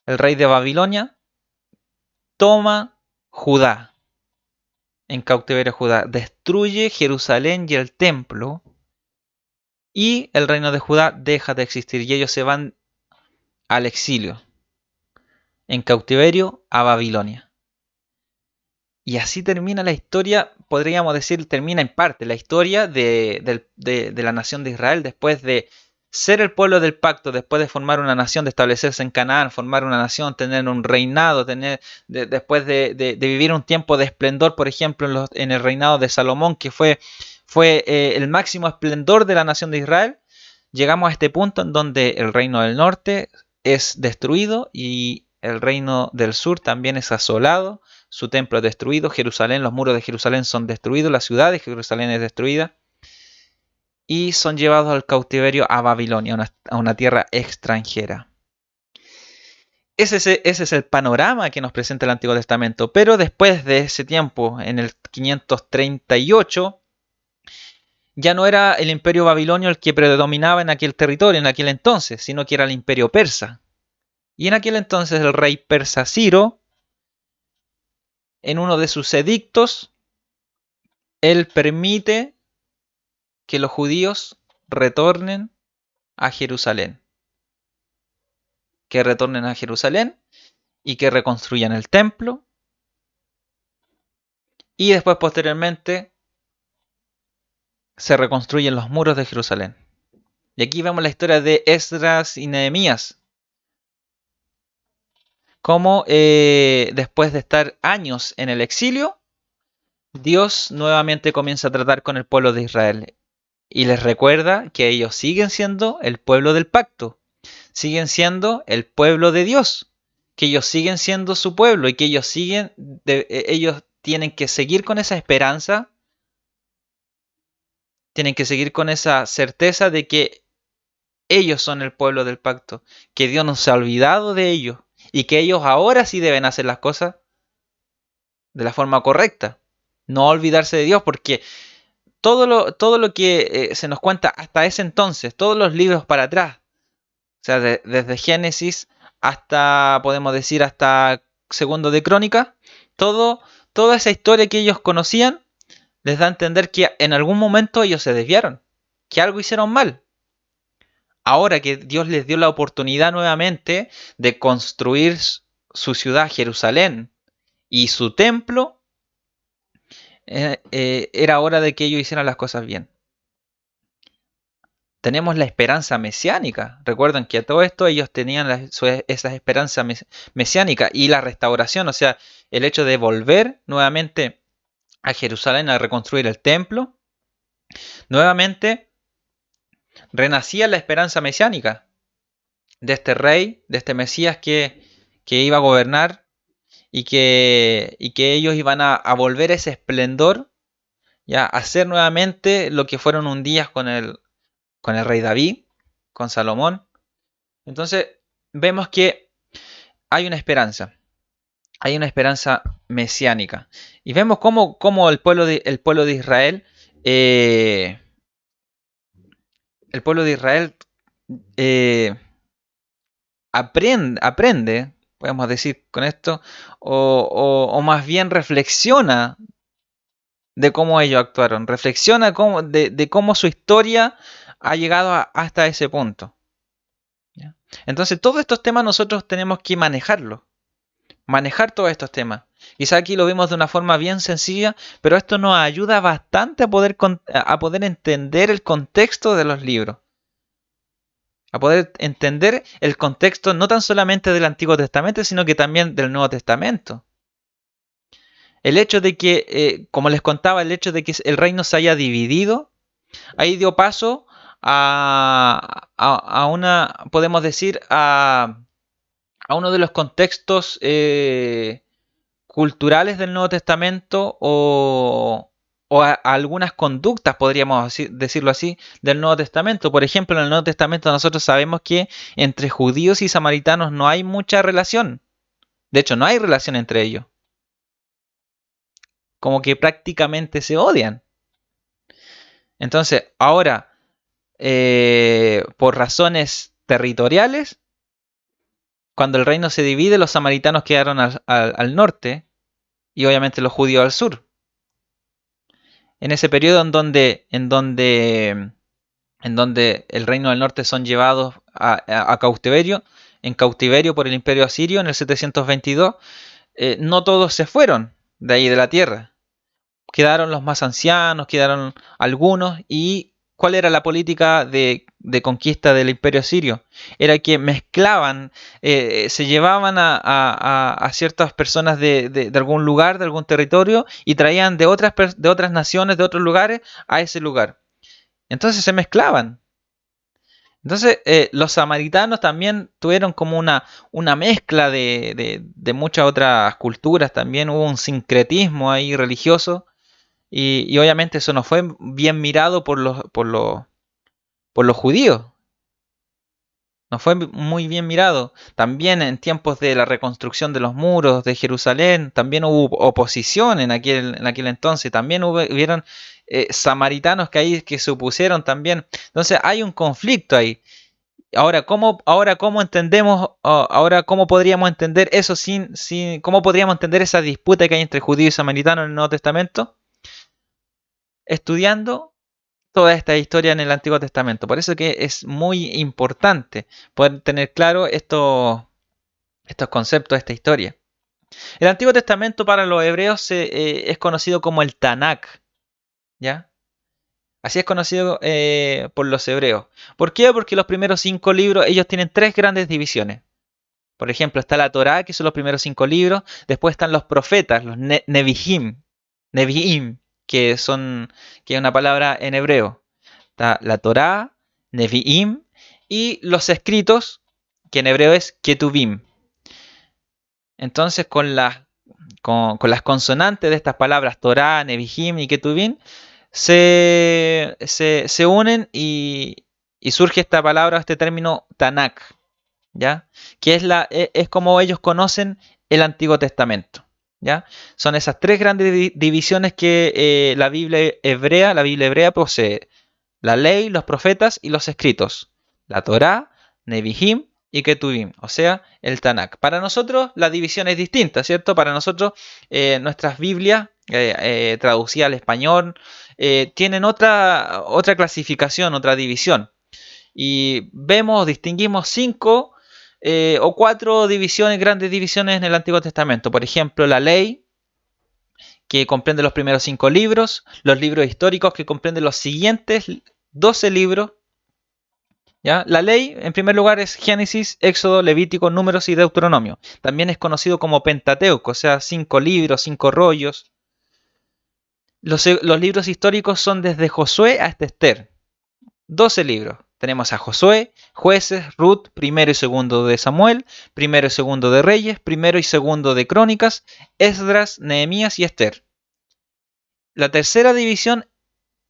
el rey de Babilonia, toma Judá, en cautiverio Judá, destruye Jerusalén y el templo, y el reino de Judá deja de existir y ellos se van al exilio, en cautiverio a Babilonia. Y así termina la historia, podríamos decir, termina en parte la historia de la nación de Israel después de ser el pueblo del pacto, después de formar una nación, de establecerse en Canaán, formar una nación, tener un reinado, después de vivir un tiempo de esplendor, por ejemplo, en el reinado de Salomón, que fue el máximo esplendor de la nación de Israel. Llegamos a este punto en donde el reino del norte es destruido y el reino del sur también es asolado, su templo es destruido, Jerusalén, los muros de Jerusalén son destruidos, la ciudad de Jerusalén es destruida y son llevados al cautiverio a Babilonia, a una tierra extranjera. Ese es el panorama que nos presenta el Antiguo Testamento, pero después de ese tiempo, en el 538, ya no era el imperio babilonio el que predominaba en aquel territorio, en aquel entonces, sino que era el imperio persa. Y en aquel entonces el rey persa Ciro, en uno de sus edictos, él permite que los judíos retornen a Jerusalén. Que retornen a Jerusalén y que reconstruyan el templo. Y después, posteriormente, se reconstruyen los muros de Jerusalén. Y aquí vemos la historia de Esdras y Nehemías. Cómo después de estar años en el exilio, Dios nuevamente comienza a tratar con el pueblo de Israel. Y les recuerda que ellos siguen siendo el pueblo del pacto. Siguen siendo el pueblo de Dios. Que ellos siguen siendo su pueblo y que ellos tienen que seguir con esa esperanza. Tienen que seguir con esa certeza de que ellos son el pueblo del pacto, que Dios no se ha olvidado de ellos y que ellos ahora sí deben hacer las cosas de la forma correcta. No olvidarse de Dios, porque todo lo que se nos cuenta hasta ese entonces, todos los libros para atrás, o sea, desde Génesis hasta, podemos decir, hasta Segundo de Crónica, toda esa historia que ellos conocían les da a entender que en algún momento ellos se desviaron, que algo hicieron mal. Ahora que Dios les dio la oportunidad nuevamente de construir su ciudad, Jerusalén, y su templo, era hora de que ellos hicieran las cosas bien. Tenemos la esperanza mesiánica. Recuerden que a todo esto ellos tenían esas esperanzas mesiánicas y la restauración, o sea, el hecho de volver nuevamente a Jerusalén a reconstruir el templo, nuevamente renacía la esperanza mesiánica de este rey, de este Mesías que iba a gobernar y que ellos iban a volver ese esplendor, ya, a hacer nuevamente lo que fueron un día con el rey David, con Salomón. Entonces vemos que hay una esperanza mesiánica. Y vemos cómo el pueblo de Israel, eh, el pueblo de Israel eh, aprende, podemos decir con esto, o más bien reflexiona de cómo ellos actuaron, reflexiona de cómo su historia ha llegado hasta ese punto. ¿Ya? Entonces, todos estos temas nosotros tenemos que manejar todos estos temas. Quizá aquí lo vimos de una forma bien sencilla, pero esto nos ayuda bastante a poder entender el contexto de los libros, a poder entender el contexto no tan solamente del Antiguo Testamento, sino que también del Nuevo Testamento. El hecho de que, como les contaba, el hecho de que el reino se haya dividido, ahí dio paso a una, podemos decir, a uno de los contextos culturales del Nuevo Testamento a algunas conductas, podríamos decirlo así, del Nuevo Testamento. Por ejemplo, en el Nuevo Testamento nosotros sabemos que entre judíos y samaritanos no hay mucha relación. De hecho, no hay relación entre ellos. Como que prácticamente se odian. Entonces, ahora, por razones territoriales, cuando el reino se divide, los samaritanos quedaron al norte y obviamente los judíos al sur. En ese periodo en donde el reino del norte son llevados a cautiverio, en cautiverio por el imperio asirio en el 722, no todos se fueron de ahí de la tierra. Quedaron los más ancianos, quedaron algunos. ¿Y cuál era la política de conquista del imperio asirio? Era que mezclaban, se llevaban a ciertas personas de algún lugar, de algún territorio, y traían de otras naciones, de otros lugares, a ese lugar. Entonces se mezclaban. Entonces los samaritanos también tuvieron como una mezcla de muchas otras culturas, también hubo un sincretismo ahí religioso. Y obviamente eso no fue bien mirado por los judíos. No fue muy bien mirado. También en tiempos de la reconstrucción de los muros de Jerusalén, también hubo oposición en aquel entonces. También hubieron samaritanos que se opusieron también. Entonces hay un conflicto ahí. Ahora cómo entendemos, ahora cómo podríamos entender eso cómo podríamos entender esa disputa que hay entre judíos y samaritanos en el Nuevo Testamento? Estudiando toda esta historia en el Antiguo Testamento. Por eso que es muy importante poder tener claro estos conceptos, esta historia. El Antiguo Testamento para los hebreos es conocido como el Tanakh, ¿ya? Así es conocido por los hebreos. ¿Por qué? Porque los primeros 5 libros, ellos tienen 3 grandes divisiones. Por ejemplo, está la Torá, que son los primeros 5 libros. Después están los profetas, los Nevi'im, que es una palabra en hebreo. Está la Torá, Nevi'im, y los escritos, que en hebreo es Ketuvim. Entonces, con las consonantes de estas palabras, Torá, Nevi'im y Ketuvim, se unen y surge esta palabra, este término Tanakh, ¿ya? Que es como ellos conocen el Antiguo Testamento, ¿ya? Son esas 3 grandes divisiones que la Biblia hebrea posee: la ley, los profetas y los escritos, la Torá, Nevi'im y Ketuvim, o sea, el Tanakh. Para nosotros la división es distinta, ¿cierto? Para nosotros nuestras Biblias traducidas al español tienen otra clasificación, otra división. Y distinguimos 5 o 4 divisiones, grandes divisiones en el Antiguo Testamento. Por ejemplo, la ley, que comprende los primeros 5 libros, los libros históricos, que comprenden los siguientes 12 libros. ¿Ya? La ley, en primer lugar, es Génesis, Éxodo, Levítico, Números y Deuteronomio. También es conocido como Pentateuco, o sea, 5 libros, 5 rollos. Los libros históricos son desde Josué hasta Esther. 12 libros. Tenemos a Josué, Jueces, Ruth, primero y segundo de Samuel, primero y segundo de Reyes, primero y segundo de Crónicas, Esdras, Nehemías y Esther. La tercera división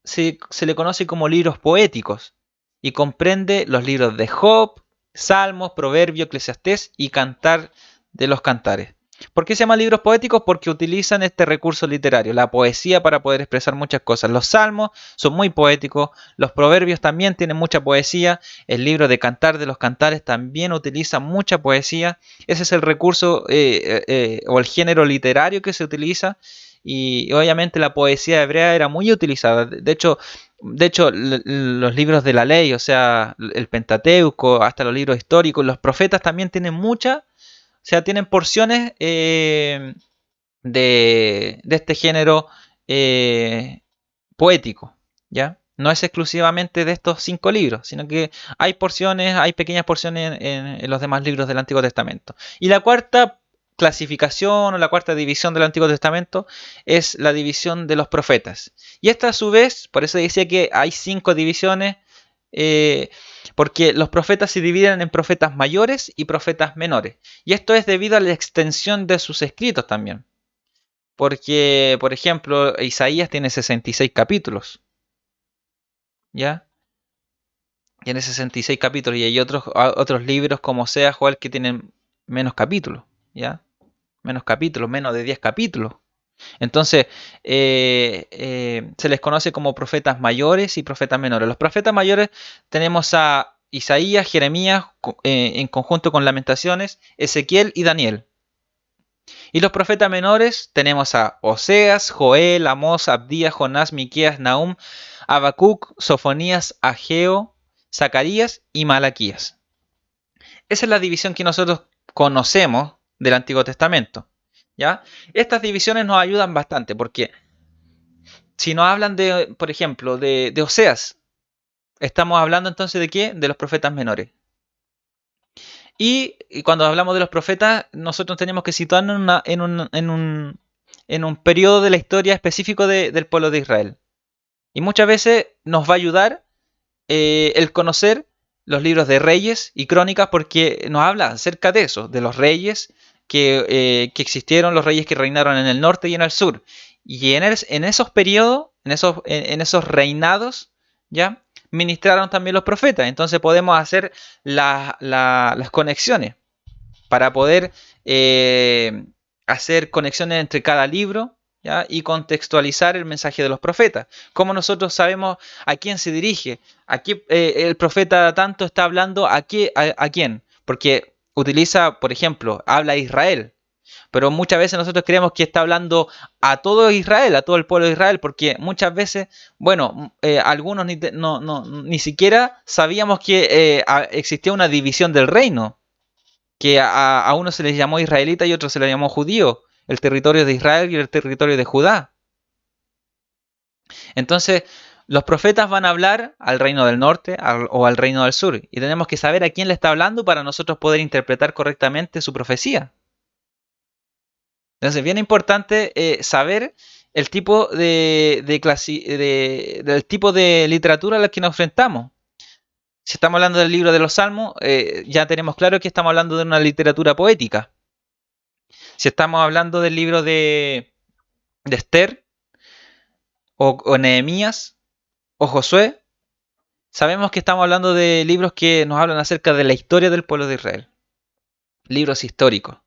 se le conoce como libros poéticos y comprende los libros de Job, Salmos, Proverbio, Eclesiastés y Cantar de los Cantares. ¿Por qué se llaman libros poéticos? Porque utilizan este recurso literario, la poesía, para poder expresar muchas cosas. Los salmos son muy poéticos, los proverbios también tienen mucha poesía, el libro de Cantar de los Cantares también utiliza mucha poesía. Ese es el recurso o el género literario que se utiliza, y obviamente la poesía hebrea era muy utilizada. De hecho, los libros de la ley, o sea, el Pentateuco, hasta los libros históricos, los profetas también tienen o sea, tienen porciones de este género poético, ¿ya? No es exclusivamente de estos 5 libros, sino que hay pequeñas porciones en los demás libros del Antiguo Testamento. Y la cuarta clasificación o la cuarta división del Antiguo Testamento es la división de los profetas. Y esta a su vez, por eso decía que hay 5 divisiones, porque los profetas se dividen en profetas mayores y profetas menores. Y esto es debido a la extensión de sus escritos también. Porque, por ejemplo, Isaías tiene 66 capítulos, ¿ya? Tiene 66 capítulos, y hay otros libros como Sea Joel que tienen menos capítulos, ¿ya? Menos capítulos, menos de 10 capítulos. Entonces, se les conoce como profetas mayores y profetas menores. Los profetas mayores tenemos a Isaías, Jeremías, en conjunto con Lamentaciones, Ezequiel y Daniel. Y los profetas menores tenemos a Oseas, Joel, Amós, Abdías, Jonás, Miqueas, Nahum, Habacuc, Sofonías, Ageo, Zacarías y Malaquías. Esa es la división que nosotros conocemos del Antiguo Testamento, ¿ya? Estas divisiones nos ayudan bastante porque si nos hablan de, por ejemplo, de Oseas, estamos hablando entonces de ¿qué? De los profetas menores. Y cuando hablamos de los profetas, nosotros tenemos que situarnos en un periodo de la historia específico del pueblo de Israel. Y muchas veces nos va a ayudar el conocer los libros de Reyes y Crónicas, porque nos habla acerca de eso, de los reyes que existieron, los reyes que reinaron en el norte y en el sur. Y en esos periodos, en esos reinados, ¿ya? Ministraron también los profetas. Entonces podemos hacer las conexiones para poder hacer conexiones entre cada libro, ¿ya? Y contextualizar el mensaje de los profetas. ¿Cómo nosotros sabemos a quién se dirige? Aquí el profeta tanto está hablando a quién? Porque utiliza, por ejemplo, habla a Israel. Pero muchas veces nosotros creemos que está hablando a todo Israel, a todo el pueblo de Israel, porque muchas veces, bueno, algunos ni siquiera sabíamos que existía una división del reino, que a uno se les llamó israelita y a otro se les llamó judío, el territorio de Israel y el territorio de Judá. Entonces, Los profetas van a hablar al reino del norte o al reino del sur. Y tenemos que saber a quién le está hablando para nosotros poder interpretar correctamente su profecía. Entonces, es bien importante saber el tipo del tipo de literatura a la que nos enfrentamos. Si estamos hablando del libro de los Salmos, ya tenemos claro que estamos hablando de una literatura poética. Si estamos hablando del libro de Esther, o Nehemías, o Josué, sabemos que estamos hablando de libros que nos hablan acerca de la historia del pueblo de Israel. Libros históricos.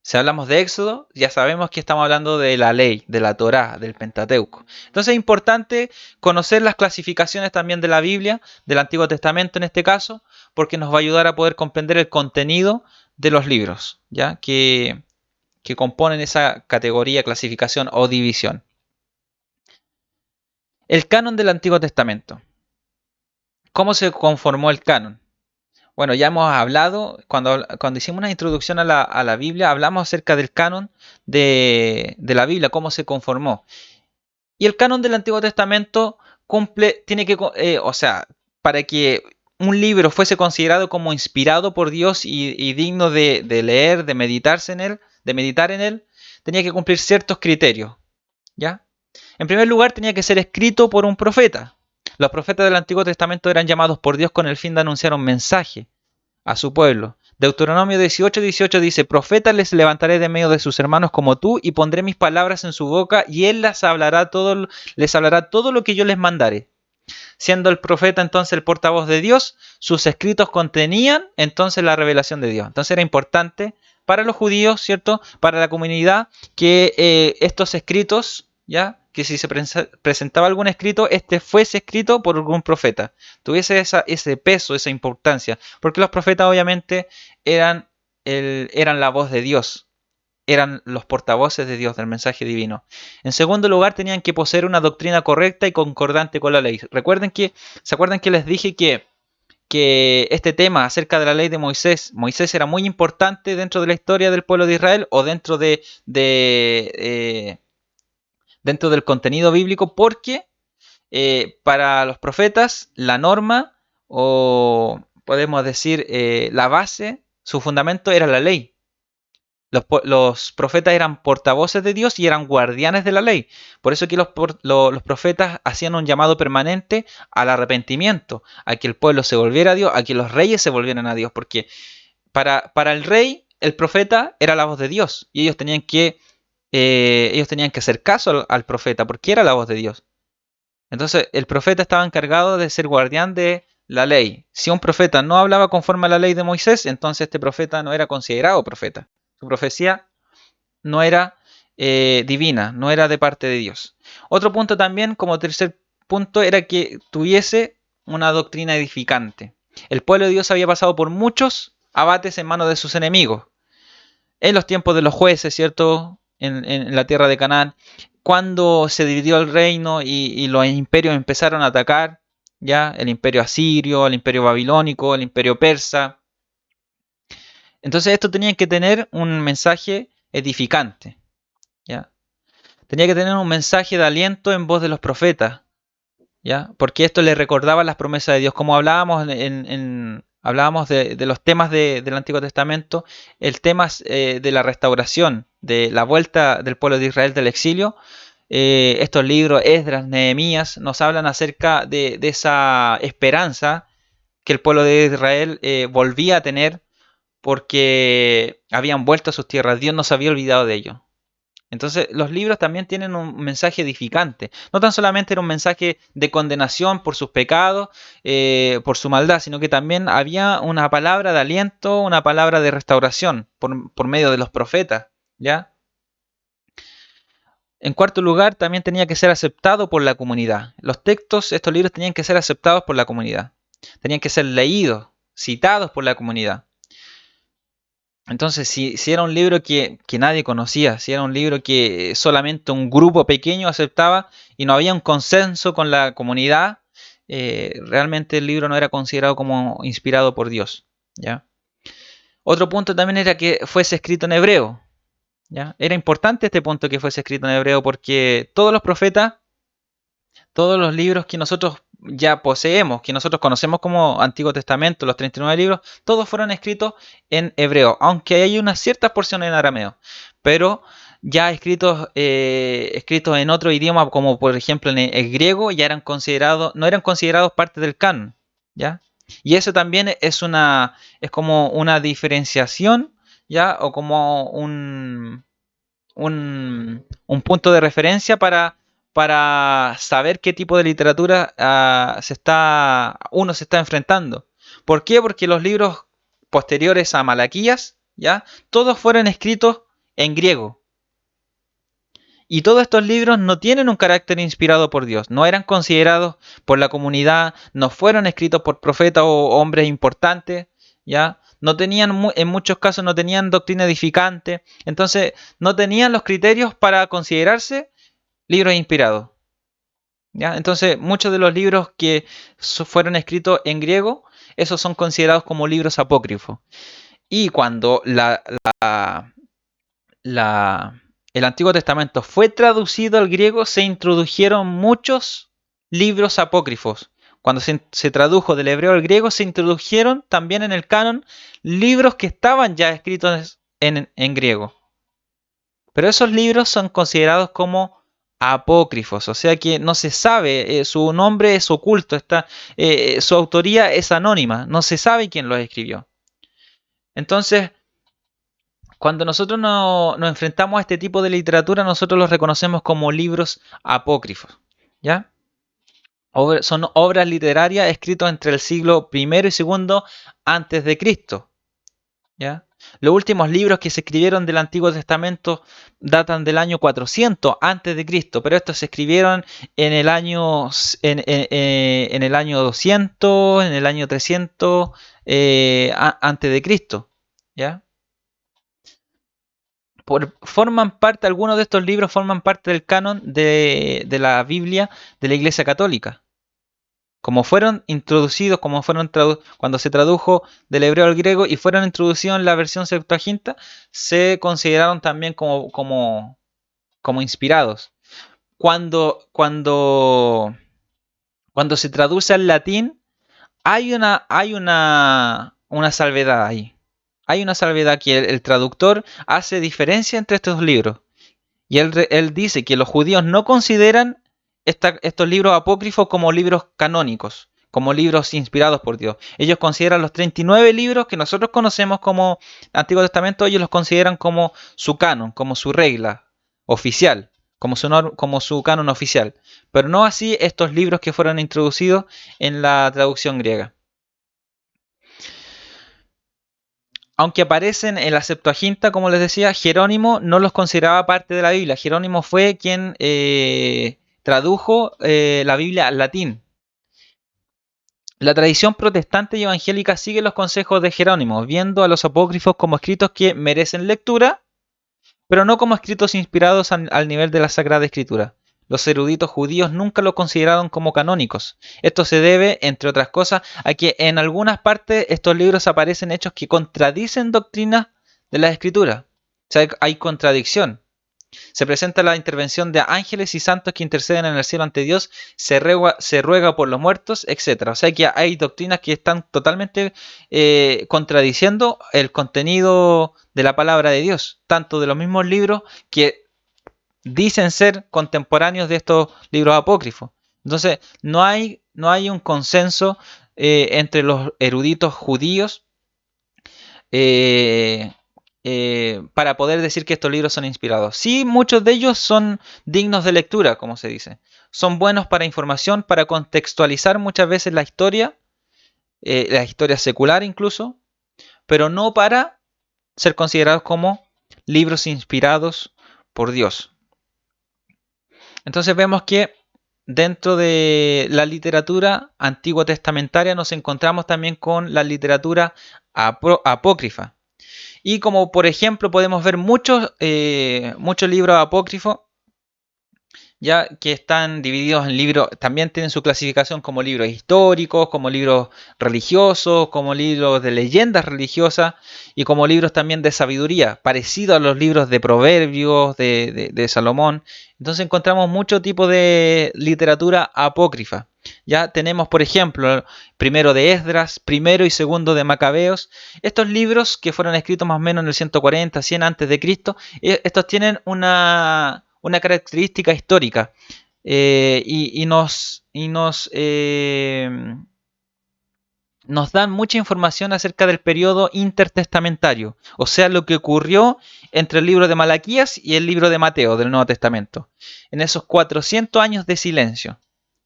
Si hablamos de Éxodo, ya sabemos que estamos hablando de la ley, de la Torá, del Pentateuco. Entonces es importante conocer las clasificaciones también de la Biblia, del Antiguo Testamento en este caso, porque nos va a ayudar a poder comprender el contenido de los libros, ¿ya? Que componen esa categoría, clasificación o división. El canon del Antiguo Testamento. ¿Cómo se conformó el canon? Bueno, ya hemos hablado, cuando hicimos una introducción a la Biblia, hablamos acerca del canon de la Biblia, cómo se conformó. Y el canon del Antiguo Testamento para que un libro fuese considerado como inspirado por Dios y digno de leer, de meditar en él, tenía que cumplir ciertos criterios, ¿ya? En primer lugar, tenía que ser escrito por un profeta. Los profetas del Antiguo Testamento eran llamados por Dios con el fin de anunciar un mensaje a su pueblo. Deuteronomio 18:18 dice: Profetas les levantaré de medio de sus hermanos como tú, y pondré mis palabras en su boca, y él les hablará todo lo que yo les mandaré. Siendo el profeta entonces el portavoz de Dios, sus escritos contenían entonces la revelación de Dios. Entonces era importante para los judíos, ¿cierto? Para la comunidad, que estos escritos, ¿ya? Que si se presentaba algún escrito, este fuese escrito por algún profeta, tuviese ese peso, esa importancia, porque los profetas obviamente eran la voz de Dios, eran los portavoces de Dios, del mensaje divino. En segundo lugar, tenían que poseer una doctrina correcta y concordante con la ley. ¿Se acuerdan que les dije que este tema acerca de la ley de Moisés era muy importante dentro de la historia del pueblo de Israel, o dentro dentro del contenido bíblico? Porque para los profetas la norma, o podemos decir la base, su fundamento era la ley. Los profetas eran portavoces de Dios y eran guardianes de la ley. Por eso que los profetas hacían un llamado permanente al arrepentimiento, a que el pueblo se volviera a Dios, a que los reyes se volvieran a Dios, porque para el rey, el profeta era la voz de Dios, y ellos tenían que hacer caso al profeta, porque era la voz de Dios. Entonces el profeta estaba encargado de ser guardián de la ley. Si un profeta no hablaba conforme a la ley de Moisés, entonces este profeta no era considerado profeta. Su profecía no era divina, no era de parte de Dios. Otro punto también, como tercer punto, era que tuviese una doctrina edificante. El pueblo de Dios había pasado por muchos abates en manos de sus enemigos. En los tiempos de los jueces, ¿cierto? En la tierra de Canaán, cuando se dividió el reino y los imperios empezaron a atacar, ¿ya? El imperio asirio, el imperio babilónico, el imperio persa. Entonces esto tenía que tener un mensaje edificante, ¿ya? Tenía que tener un mensaje de aliento en voz de los profetas, ¿ya? Porque esto le recordaba las promesas de Dios. Como hablábamos hablábamos de los temas del Antiguo Testamento, el tema de la restauración, de la vuelta del pueblo de Israel del exilio. Estos libros, Esdras, Nehemías, nos hablan acerca de esa esperanza que el pueblo de Israel volvía a tener, porque habían vuelto a sus tierras. Dios no se había olvidado de ellos. Entonces los libros también tienen un mensaje edificante. No tan solamente era un mensaje de condenación por sus pecados, por su maldad, sino que también había una palabra de aliento, una palabra de restauración por medio de los profetas, ¿ya? En cuarto lugar, también tenía que ser aceptado por la comunidad. Los textos, estos libros, tenían que ser aceptados por la comunidad. Tenían que ser leídos, citados por la comunidad. Entonces, si era un libro que nadie conocía, si era un libro que solamente un grupo pequeño aceptaba y no había un consenso con la comunidad, realmente el libro no era considerado como inspirado por Dios, ¿ya? Otro punto también era que fuese escrito en hebreo, ¿ya? Era importante este punto, que fuese escrito en hebreo, porque todos los profetas Todos los libros que nosotros ya poseemos, que nosotros conocemos como Antiguo Testamento, los 39 libros, todos fueron escritos en hebreo, aunque hay unas ciertas porciones en arameo, pero ya escritos en otro idioma, como por ejemplo en el griego, ya eran considerados, no eran considerados parte del canon, ¿ya? Y eso también es como una diferenciación, ¿ya? O como un punto de referencia para saber qué tipo de literatura uno se está enfrentando. ¿Por qué? Porque los libros posteriores a Malaquías, ¿ya? Todos fueron escritos en griego. Y todos estos libros no tienen un carácter inspirado por Dios, no eran considerados por la comunidad, no fueron escritos por profetas o hombres importantes, ¿ya? No tenían, en muchos casos no tenían doctrina edificante, entonces no tenían los criterios para considerarse libros inspirados, ¿ya? Entonces muchos de los libros que fueron escritos en griego, esos son considerados como libros apócrifos. Y cuando la, el Antiguo Testamento fue traducido al griego, se introdujeron muchos libros apócrifos. Cuando se tradujo del hebreo al griego, se introdujeron también en el canon libros que estaban ya escritos en griego. Pero esos libros son considerados como apócrifos, o sea que no se sabe, su nombre es oculto, su autoría es anónima, no se sabe quién los escribió. Entonces, cuando nosotros nos enfrentamos a este tipo de literatura, nosotros los reconocemos como libros apócrifos, ¿ya? Son obras literarias escritas entre el siglo I y II antes de Cristo, ¿ya? Los últimos libros que se escribieron del Antiguo Testamento datan del año 400 antes de Cristo, pero estos se escribieron en el año 200, en el año 300 antes de Cristo, ¿ya? Algunos de estos libros forman parte del canon de la Biblia de la Iglesia Católica. Como fueron introducidos, cuando se tradujo del hebreo al griego y fueron introducidos en la versión Septuaginta, se consideraron también como inspirados. Cuando se traduce al latín, hay una salvedad ahí. Hay una salvedad que el traductor hace diferencia entre estos libros. Y él dice que los judíos no consideran estos libros apócrifos como libros canónicos, como libros inspirados por Dios. Ellos consideran los 39 libros que nosotros conocemos como Antiguo Testamento, ellos los consideran como su canon, como su regla oficial, como su canon oficial. Pero no así estos libros que fueron introducidos en la traducción griega. Aunque aparecen en la Septuaginta, como les decía, Jerónimo no los consideraba parte de la Biblia. Jerónimo fue quien tradujo la Biblia al latín. La tradición protestante y evangélica sigue los consejos de Jerónimo, viendo a los apócrifos como escritos que merecen lectura, pero no como escritos inspirados al nivel de la Sagrada Escritura. Los eruditos judíos nunca lo consideraron como canónicos. Esto se debe, entre otras cosas, a que en algunas partes estos libros aparecen hechos que contradicen doctrinas de las Escrituras. O sea, hay contradicción. Se presenta la intervención de ángeles y santos que interceden en el cielo ante Dios, se ruega por los muertos, etc. O sea que hay doctrinas que están totalmente contradiciendo el contenido de la palabra de Dios, tanto de los mismos libros que dicen ser contemporáneos de estos libros apócrifos. Entonces, no hay un consenso entre los eruditos judíos para poder decir que estos libros son inspirados. Sí, muchos de ellos son dignos de lectura, como se dice. Son buenos para información, para contextualizar muchas veces la historia secular incluso, pero no para ser considerados como libros inspirados por Dios. Entonces vemos que dentro de la literatura antigua testamentaria nos encontramos también con la literatura apócrifa. Y como por ejemplo podemos ver muchos libros apócrifos, ya que están divididos en libros, también tienen su clasificación como libros históricos, como libros religiosos, como libros de leyendas religiosas y como libros también de sabiduría, parecido a los libros de Proverbios de Salomón. Entonces encontramos mucho tipo de literatura apócrifa. Ya tenemos, por ejemplo, primero de Esdras, primero y segundo de Macabeos. Estos libros que fueron escritos más o menos en el 140, 100 antes de Cristo, estos tienen una característica histórica nos dan mucha información acerca del periodo intertestamentario, o sea, lo que ocurrió entre el libro de Malaquías y el libro de Mateo del Nuevo Testamento, en esos 400 años de silencio,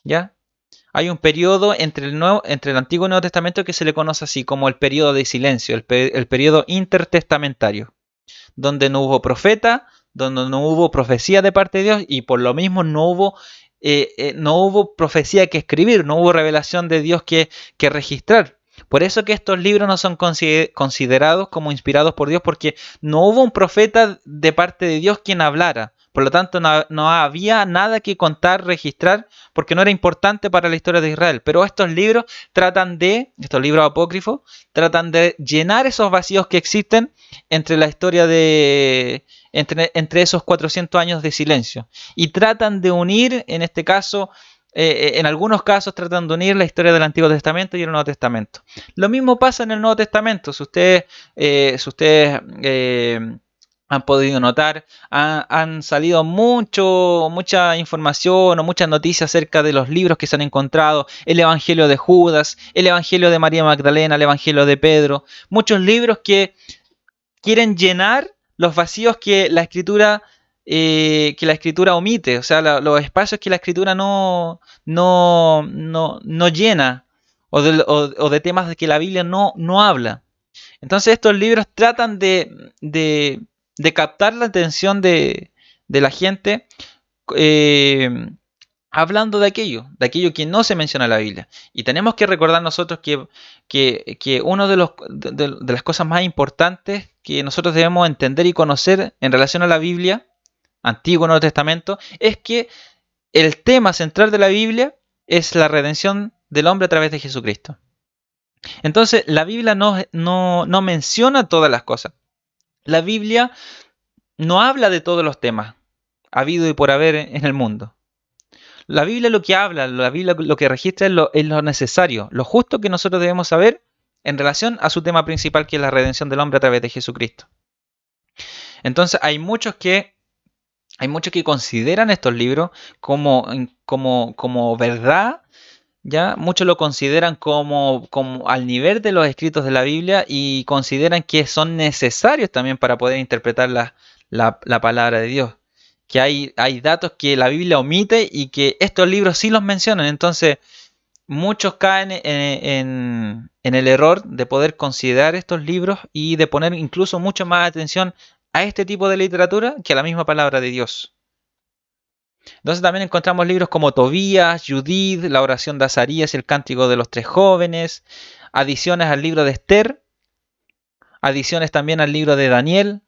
¿ya? Hay un periodo entre el Antiguo y el Nuevo Testamento que se le conoce así como el periodo de silencio, el periodo intertestamentario, donde no hubo profeta, donde no hubo profecía de parte de Dios y por lo mismo no hubo profecía que escribir, no hubo revelación de Dios que registrar. Por eso que estos libros no son considerados como inspirados por Dios, porque no hubo un profeta de parte de Dios quien hablara. Por lo tanto, no había nada que contar, registrar, porque no era importante para la historia de Israel. Pero estos libros estos libros apócrifos, tratan de llenar esos vacíos que existen entre la historia entre esos 400 años de silencio. Y tratan de unir, en este caso, en algunos casos tratan de unir la historia del Antiguo Testamento y el Nuevo Testamento. Lo mismo pasa en el Nuevo Testamento. Si ustedes han podido notar, han salido mucha información o muchas noticias acerca de los libros que se han encontrado, el Evangelio de Judas, el Evangelio de María Magdalena, el Evangelio de Pedro, muchos libros que quieren llenar los vacíos que la escritura omite, o sea, los espacios que la escritura no llena, o de temas de que la Biblia no habla. Entonces estos libros tratan de captar la atención de la gente, eh, hablando de aquello que no se menciona en la Biblia. Y tenemos que recordar nosotros que uno de las cosas más importantes que nosotros debemos entender y conocer en relación a la Biblia, Antiguo y Nuevo Testamento, es que el tema central de la Biblia es la redención del hombre a través de Jesucristo. Entonces, la Biblia no menciona todas las cosas. La Biblia no habla de todos los temas habido y por haber en el mundo. La Biblia lo que habla, la Biblia lo que registra es lo necesario, lo justo que nosotros debemos saber en relación a su tema principal, que es la redención del hombre a través de Jesucristo. Entonces hay muchos que consideran estos libros como verdad, ¿ya? Muchos lo consideran como al nivel de los escritos de la Biblia y consideran que son necesarios también para poder interpretar la palabra de Dios. Que hay datos que la Biblia omite y que estos libros sí los mencionan. Entonces, muchos caen en el error de poder considerar estos libros y de poner incluso mucho más atención a este tipo de literatura que a la misma palabra de Dios. Entonces también encontramos libros como Tobías, Judith, la oración de Azarías y el cántico de los tres jóvenes, adiciones al libro de Esther, adiciones también al libro de Daniel,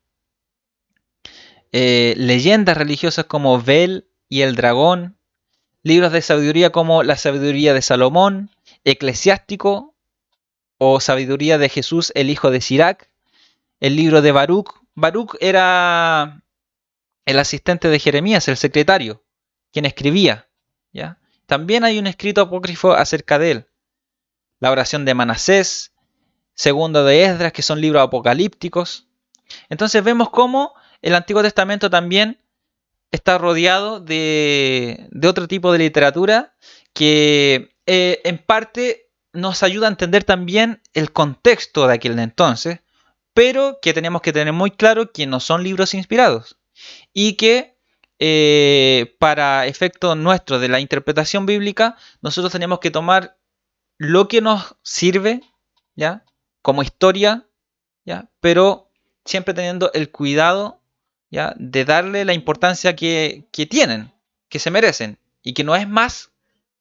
leyendas religiosas como Bel y el dragón, libros de sabiduría como la sabiduría de Salomón, Eclesiástico o sabiduría de Jesús, el hijo de Sirac, el libro de Baruch. Baruch era el asistente de Jeremías, el secretario, quien escribía, ¿ya? También hay un escrito apócrifo acerca de él. La oración de Manasés, segundo de Esdras, que son libros apocalípticos. Entonces vemos cómo el Antiguo Testamento también está rodeado de otro tipo de literatura que en parte nos ayuda a entender también el contexto de aquel entonces, pero que tenemos que tener muy claro que no son libros inspirados y que para efecto nuestro de la interpretación bíblica, nosotros tenemos que tomar lo que nos sirve, ¿ya? Como historia, ¿ya? Pero siempre teniendo el cuidado, ¿ya? De darle la importancia que tienen, que se merecen, y que no es más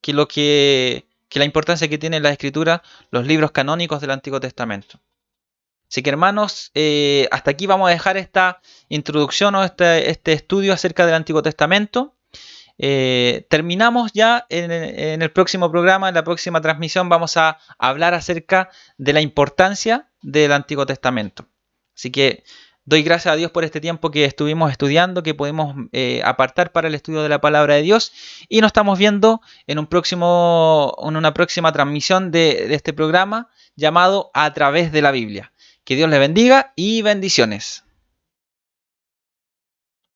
que que la importancia que tienen la escritura, los libros canónicos del Antiguo Testamento. Así que hermanos, hasta aquí vamos a dejar esta introducción o este estudio acerca del Antiguo Testamento. terminamos ya en el próximo programa, en la próxima transmisión, vamos a hablar acerca de la importancia del Antiguo Testamento. Así que doy gracias a Dios por este tiempo que estuvimos estudiando, que pudimos apartar para el estudio de la palabra de Dios, y nos estamos viendo en una próxima transmisión de este programa llamado A Través de la Biblia. Que Dios les bendiga y bendiciones.